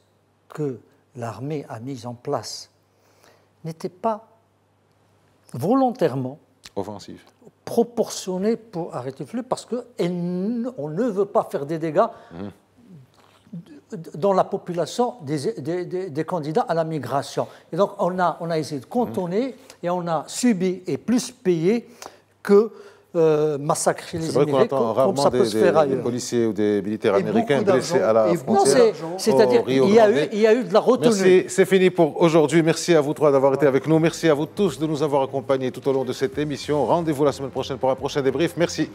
[SPEAKER 2] que l'armée a mise en place n'était pas volontairement
[SPEAKER 1] offensive,
[SPEAKER 2] proportionnée pour arrêter le flux, parce qu'on ne veut pas faire des dégâts dans la population des candidats à la migration. Et donc on a essayé de contourner et on a subi et plus payé que massacrer les immigrés comme ça peut se faire ailleurs.
[SPEAKER 1] Des policiers ou des militaires américains blessés à la frontière.
[SPEAKER 2] C'est-à-dire qu'il y a eu de la retenue.
[SPEAKER 1] Merci, c'est fini pour aujourd'hui. Merci à vous trois d'avoir été avec nous. Merci à vous tous de nous avoir accompagnés tout au long de cette émission. Rendez-vous la semaine prochaine pour un prochain débrief. Merci.